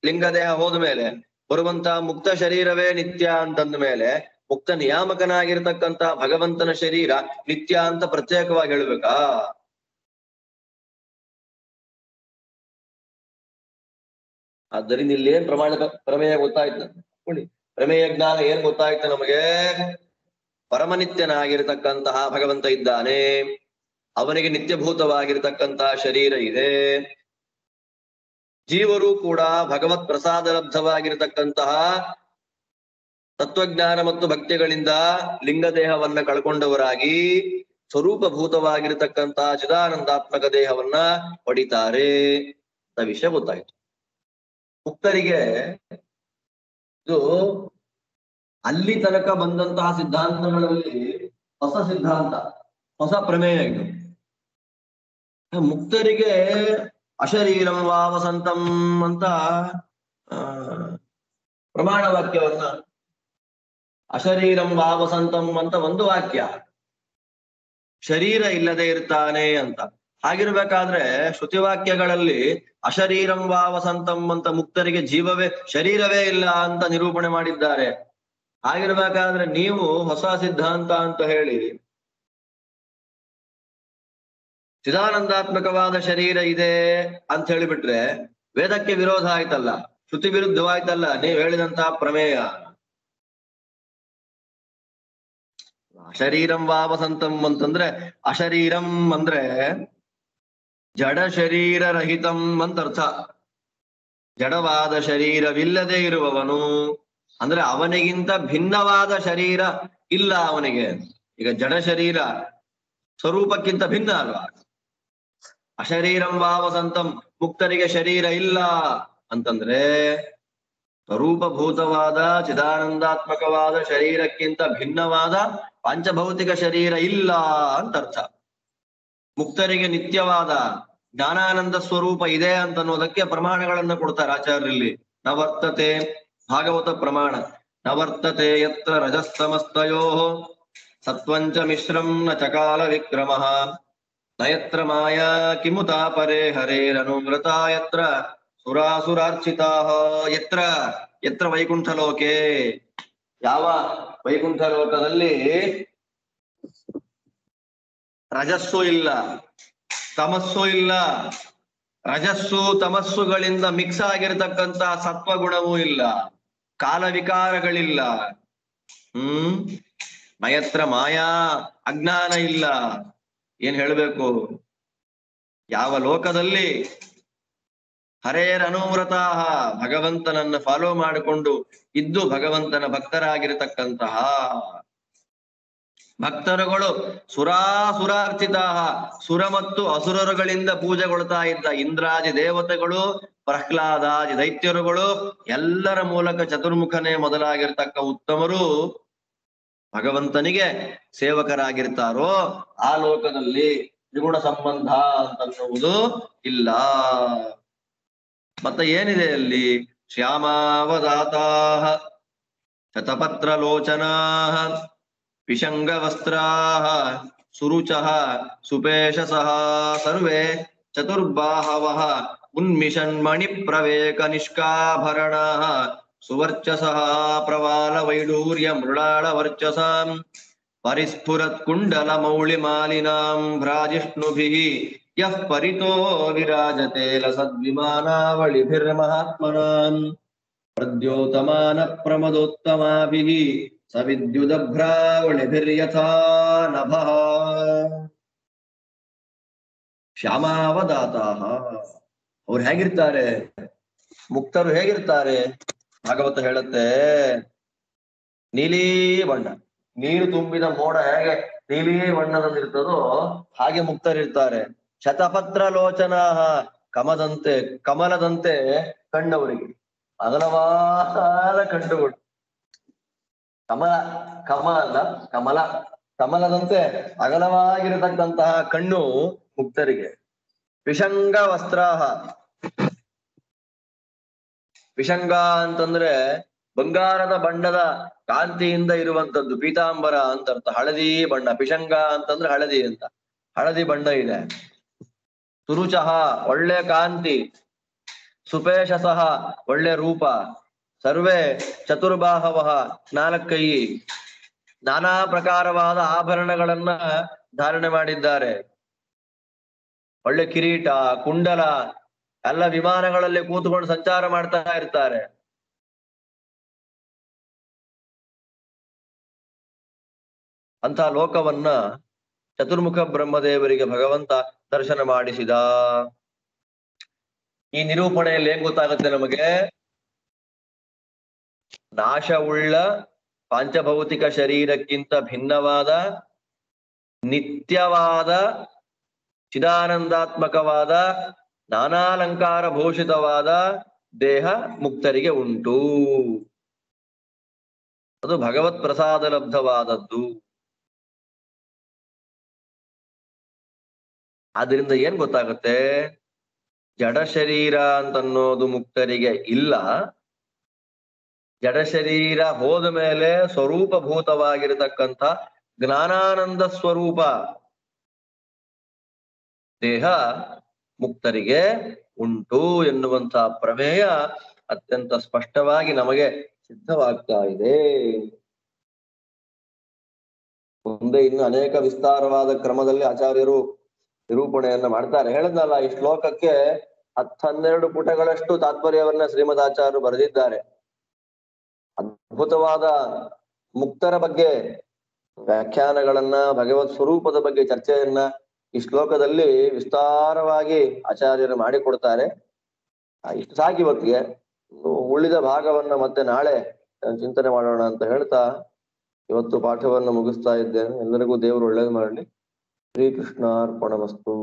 ಲಿಂಗದೇಹ ಹೋದ ಮೇಲೆ ಬರುವಂತಹ ಮುಕ್ತ ಶರೀರವೇ ನಿತ್ಯ ಅಂತಂದ ಮೇಲೆ ಮುಕ್ತ ನಿಯಾಮಕನಾಗಿರ್ತಕ್ಕಂತ ಭಗವಂತನ ಶರೀರ ನಿತ್ಯ ಅಂತ ಪ್ರತ್ಯೇಕವಾಗಿ ಹೇಳ್ಬೇಕಾ? ಆದ್ದರಿಂದ ಇಲ್ಲಿ ಏನ್ ಪ್ರಮೇಯ ಗೊತ್ತಾಯ್ತು ನೋಡಿ. ಪ್ರಮೇಯ ಜ್ಞಾನ ಏನ್ ಗೊತ್ತಾಯ್ತು ನಮಗೆ? ಪರಮನಿತ್ಯನಾಗಿರ್ತಕ್ಕಂತಹ ಭಗವಂತ ಇದ್ದಾನೆ, ಅವನಿಗೆ ನಿತ್ಯಭೂತವಾಗಿರ್ತಕ್ಕಂತಹ ಶರೀರ ಇದೆ. ಜೀವರು ಕೂಡ ಭಗವತ್ ಪ್ರಸಾದ ಲಬ್ಧವಾಗಿರತಕ್ಕಂತಹ ತತ್ವಜ್ಞಾನ ಮತ್ತು ಭಕ್ತಿಗಳಿಂದ ಲಿಂಗದೇಹವನ್ನ ಕಳ್ಕೊಂಡವರಾಗಿ ಸ್ವರೂಪಭೂತವಾಗಿರತಕ್ಕಂತಹ ಚಿದಾನಂದಾತ್ಮಕ ದೇಹವನ್ನ ಪಡಿತಾರೆ ಅಂತ ವಿಷಯ ಗೊತ್ತಾಯ್ತು. ಮುಕ್ತರಿಗೆ ಇದು ಅಲ್ಲಿ ತನಕ ಬಂದಂತಹ ಸಿದ್ಧಾಂತಗಳಲ್ಲಿ ಹೊಸ ಸಿದ್ಧಾಂತ, ಹೊಸ ಪ್ರಮೇಯ ಇದು. ಮುಕ್ತರಿಗೆ ಅಶರೀರಂ ವಾವಸಂತಂ ಅಂತ ಪ್ರಮಾಣ ವಾಕ್ಯವನ್ನ, ಅಶರೀರಂ ವಾವಸಂತಂ ಅಂತ ಒಂದು ವಾಕ್ಯ, ಶರೀರ ಇಲ್ಲದೆ ಇರ್ತಾನೆ ಅಂತ. ಹಾಗಿರ್ಬೇಕಾದ್ರೆ ಶ್ರುತಿವಾಕ್ಯಗಳಲ್ಲಿ ಅಶರೀರಂ ವಾವಸಂತಂ ಅಂತ ಮುಕ್ತರಿಗೆ ಜೀವವೇ ಶರೀರವೇ ಇಲ್ಲ ಅಂತ ನಿರೂಪಣೆ ಮಾಡಿದ್ದಾರೆ. ಹಾಗಿರ್ಬೇಕಾದ್ರೆ ನೀವು ಹೊಸ ಸಿದ್ಧಾಂತ ಅಂತ ಹೇಳಿ ಚಿದಾನಂದಾತ್ಮಕವಾದ ಶರೀರ ಇದೆ ಅಂತ ಹೇಳಿಬಿಟ್ರೆ ವೇದಕ್ಕೆ ವಿರೋಧ ಆಯ್ತಲ್ಲ, ಶ್ರುತಿ ವಿರುದ್ಧವಾಯ್ತಲ್ಲ ನೀವು ಹೇಳಿದಂತಹ ಪ್ರಮೇಯ. ಅಶರೀರಂ ವಾವಸಂತಂ ಅಂತಂದ್ರೆ ಅಶರೀರಂ ಅಂದ್ರೆ ಜಡ ಶರೀರ ರಹಿತಂ ಅಂತ ಅರ್ಥ. ಜಡವಾದ ಶರೀರವಿಲ್ಲದೆ ಇರುವವನು ಅಂದ್ರೆ ಅವನಿಗಿಂತ ಭಿನ್ನವಾದ ಶರೀರ ಇಲ್ಲ ಅವನಿಗೆ. ಈಗ ಜಡ ಶರೀರ ಸ್ವರೂಪಕ್ಕಿಂತ ಭಿನ್ನ ಅಲ್ವಾ? ಅಶರೀರಂ ವಾವಸಂತಂ ಮುಕ್ತರಿಗೆ ಶರೀರ ಇಲ್ಲ ಅಂತಂದ್ರೆ ಸ್ವರೂಪಭೂತವಾದ ಚಿದಾನಂದಾತ್ಮಕವಾದ ಶರೀರಕ್ಕಿಂತ ಭಿನ್ನವಾದ ಪಂಚಭೌತಿಕ ಶರೀರ ಇಲ್ಲ ಅಂತ ಅರ್ಥ. ಮುಕ್ತರಿಗೆ ನಿತ್ಯವಾದ ಜ್ಞಾನಾನಂದ ಸ್ವರೂಪ ಇದೆ ಅಂತ ಅನ್ನೋದಕ್ಕೆ ಪ್ರಮಾಣಗಳನ್ನ ಕೊಡ್ತಾರೆ ಆಚಾರ್ಯಲ್ಲಿ. ನವರ್ತತೆ ಭಾಗವತ ಪ್ರಮಾಣ, ನವರ್ತತೆ ಯತ್ರ ರಜಸ್ತಮಸ್ತಯೋ ಸತ್ವಂಚ ಮಿಶ್ರಂ ನ ಚಕಾಲ ವಿಕ್ರಮ ನಯತ್ರ ಮಾಯಾ ಕಿಮುತಾ ಪರೇ ಹರೇರನುಮೃತ ಯತ್ರ ಸುರಾಸುರಾರ್ಚಿತಾ ಯತ್ರ ಯತ್ರ ವೈಕುಂಠ ಲೋಕೆ, ಯಾವ ವೈಕುಂಠ ಲೋಕದಲ್ಲಿ ರಜಸ್ಸು ಇಲ್ಲ, ತಮಸ್ಸು ಇಲ್ಲ, ರಜಸ್ಸು ತಮಸ್ಸುಗಳಿಂದ ಮಿಕ್ಸ್ ಆಗಿರತಕ್ಕಂತ ಸತ್ವಗುಣವೂ ಇಲ್ಲ, ಕಾಲವಿಕಾರಗಳಿಲ್ಲ, ನಯತ್ರ ಮಾಯಾ ಅಜ್ಞಾನ ಇಲ್ಲ. ಏನ್ ಹೇಳ್ಬೇಕು? ಯಾವ ಲೋಕದಲ್ಲಿ ಹರೇರ್ ಅನುವ್ರತಾಹ, ಭಗವಂತನನ್ನ ಫಾಲೋ ಮಾಡಿಕೊಂಡು ಇದ್ದು ಭಗವಂತನ ಭಕ್ತರಾಗಿರತಕ್ಕಂತಹ ಭಕ್ತರುಗಳು. ಸುರಾಸುರಾರ್ಚಿತಾಹ, ಸುರ ಮತ್ತು ಅಸುರರುಗಳಿಂದ ಪೂಜೆಗೊಳ್ತಾ ಇದ್ದ ಇಂದ್ರಾದಿ ದೇವತೆಗಳು, ಪ್ರಹ್ಲಾದಾದಿ ದೈತ್ಯರುಗಳು, ಎಲ್ಲರ ಮೂಲಕ ಚತುರ್ಮುಖನೇ ಮೊದಲಾಗಿರ್ತಕ್ಕ ಉತ್ತಮರು ಭಗವಂತನಿಗೆ ಸೇವಕರಾಗಿರ್ತಾರೋ ಆ ಲೋಕದಲ್ಲಿ ತ್ರಿಗುಣ ಸಂಬಂಧ ಅಂತನ್ನುವುದು ಇಲ್ಲ. ಮತ್ತೆ ಏನಿದೆ ಅಲ್ಲಿ? ಶ್ಯಾಮಾವದಾತಾಹ ಶತಪತ್ರಲೋಚನಾಃ ಪಿಶಂಗವಸ್ತ್ರಾಃ ಸುರುಚಃ ಸುಪೇಶಸಃ ಸರ್ವೇ ಚತುರ್ಬಾಹವಃ ಉನ್ಮಿಷನ್ಮಣಿ ಪ್ರವೇಕ ನಿಷ್ಕಾಭರಣಾಃ ಸುವರ್ಚಸಃ ಪ್ರವಾಲ ವೈಡೂರ್ಯ ಮೃಳಾಳ ವರ್ಚಸಾಂ ಪರಿಸ್ಫುರತ್ ಕುಂಡಲ ಮೌಳಿ ಮಾಲಿನಾಂ ಭ್ರಾಜಿಷ್ಣುಭಿಃ ಯಃ ಪರಿತೋ ವಿರಾಜತೆ ಲಸದ್ವಿಮಾನಾವಳಿಭಿರ್ಮಹಾತ್ಮನಾಂ ಪ್ರದ್ಯೋತಮಾನ ಪ್ರಮದೋತ್ತಮಾಭಿಃ ಸವಿದ್ಯುದಭ್ರಾವಳಿಭಿರ್ಯಥಾ ನಭಃ. ಶ್ಯಾಮಾವದಾತಾಹ, ಅವ್ರು ಹೇಗಿರ್ತಾರೆ? ಮುಕ್ತರು ಹೇಗಿರ್ತಾರೆ? ಭಾಗವತ ಹೇಳುತ್ತೆ, ನೀಲಿ ಬಣ್ಣ, ನೀರು ತುಂಬಿದ ಮೋಡ ಹೇಗೆ ನೀಲಿ ಬಣ್ಣದಲ್ಲಿರ್ತದೋ ಹಾಗೆ ಮುಕ್ತರಿರ್ತಾರೆ. ಶತಪತ್ರ ಲೋಚನಾಹ, ಕಮಲದಂತೆ ಕಣ್ಣವರಿಗೆ, ಅಗಲವಾದ ಕಣ್ಣುಗಳು. ಕಮಲದಂತೆ ಅಗಲವಾಗಿರತಕ್ಕಂತಹ ಕಣ್ಣು ಮುಕ್ತರಿಗೆ. ಪಿಶಂಗ ವಸ್ತ್ರಾಹ, ಪಿಶಂಗ ಅಂತಂದ್ರೆ ಬಂಗಾರದ ಬಣ್ಣದ ಕಾಂತಿಯಿಂದ ಇರುವಂತದ್ದು, ಪೀತಾಂಬರ ಅಂತ ಅರ್ಥ. ಹಳದಿ ಬಣ್ಣ, ಪಿಶಂಗ ಅಂತಂದ್ರೆ ಹಳದಿ ಅಂತ, ಹಳದಿ ಬಣ್ಣ ಇದೆ. ಸುರುಚಃ, ಒಳ್ಳೆ ಕಾಂತಿ. ಸುಪೇಶಸಃ, ಒಳ್ಳೆ ರೂಪ. ಸರ್ವೇ ಚತುರ್ಬಾಹವಃ, ನಾಲ್ಕೈ, ನಾನಾ ಪ್ರಕಾರವಾದ ಆಭರಣಗಳನ್ನ ಧಾರಣೆ ಮಾಡಿದ್ದಾರೆ. ಒಳ್ಳೆ ಕಿರೀಟ, ಕುಂಡಲ, ಎಲ್ಲ ವಿಮಾನಗಳಲ್ಲಿ ಕೂತ್ಕೊಂಡು ಸಂಚಾರ ಮಾಡ್ತಾ ಇರ್ತಾರೆ. ಅಂತ ಲೋಕವನ್ನ ಚತುರ್ಮುಖ ಬ್ರಹ್ಮದೇವರಿಗೆ ಭಗವಂತ ದರ್ಶನ ಮಾಡಿಸಿದ. ಈ ನಿರೂಪಣೆಯಲ್ಲಿ ಏನ್ ಗೊತ್ತಾಗುತ್ತೆ ನಮಗೆ? ನಾಶವುಳ್ಳ ಪಾಂಚಭೌತಿಕ ಶರೀರಕ್ಕಿಂತ ಭಿನ್ನವಾದ ನಿತ್ಯವಾದ ಚಿದಾನಂದಾತ್ಮಕವಾದ ನಾನಾಲಂಕಾರ ಭೂಷಿತವಾದ ದೇಹ ಮುಕ್ತರಿಗೆ ಉಂಟು. ಅದು ಭಗವತ್ ಪ್ರಸಾದ ಲಬ್ಧವಾದದ್ದು. ಆದ್ರಿಂದ ಏನ್ ಗೊತ್ತಾಗುತ್ತೆ? ಜಡ ಶರೀರ ಅಂತನ್ನೋದು ಮುಕ್ತರಿಗೆ ಇಲ್ಲ. ಜಡ ಶರೀರ ಹೋದ ಮೇಲೆ ಸ್ವರೂಪಭೂತವಾಗಿರತಕ್ಕಂಥ ಜ್ಞಾನಾನಂದ ಸ್ವರೂಪ ದೇಹ ಮುಕ್ತರಿಗೆ ಉಂಟು ಎನ್ನುವಂತ ಪ್ರಮೇಯ ಅತ್ಯಂತ ಸ್ಪಷ್ಟವಾಗಿ ನಮಗೆ ಸಿದ್ಧವಾಗ್ತಾ ಇದೆ. ಮುಂದೆ ಇನ್ನು ಅನೇಕ ವಿಸ್ತಾರವಾದ ಕ್ರಮದಲ್ಲಿ ಆಚಾರ್ಯರು ನಿರೂಪಣೆಯನ್ನ ಮಾಡ್ತಾರೆ. ಹೇಳದ್ನಲ್ಲ, ಈ ಶ್ಲೋಕಕ್ಕೆ 10-12 ಪುಟಗಳಷ್ಟು ತಾತ್ಪರ್ಯವನ್ನ ಶ್ರೀಮದಾಚಾರ್ಯರು ಬರೆದಿದ್ದಾರೆ. ಅದ್ಭುತವಾದ ಮುಕ್ತರ ಬಗ್ಗೆ ವ್ಯಾಖ್ಯಾನಗಳನ್ನ, ಭಗವತ್ ಸ್ವರೂಪದ ಬಗ್ಗೆ ಚರ್ಚೆಯನ್ನ ಈ ಶ್ಲೋಕದಲ್ಲಿ ವಿಸ್ತಾರವಾಗಿ ಆಚಾರ್ಯರು ಮಾಡಿಕೊಡ್ತಾರೆ. ಇಷ್ಟು ಸಾಕು ಇವತ್ತಿಗೆ. ಉಳಿದ ಭಾಗವನ್ನ ಮತ್ತೆ ನಾಳೆ ಚಿಂತನೆ ಮಾಡೋಣ ಅಂತ ಹೇಳ್ತಾ ಇವತ್ತು ಪಾಠವನ್ನು ಮುಗಿಸ್ತಾ ಇದ್ದೇನೆ. ಎಲ್ಲರಿಗೂ ದೇವರು ಒಳ್ಳೇದು ಮಾಡಲಿ. ಶ್ರೀಕೃಷ್ಣಾರ್ಪಣಮಸ್ತು.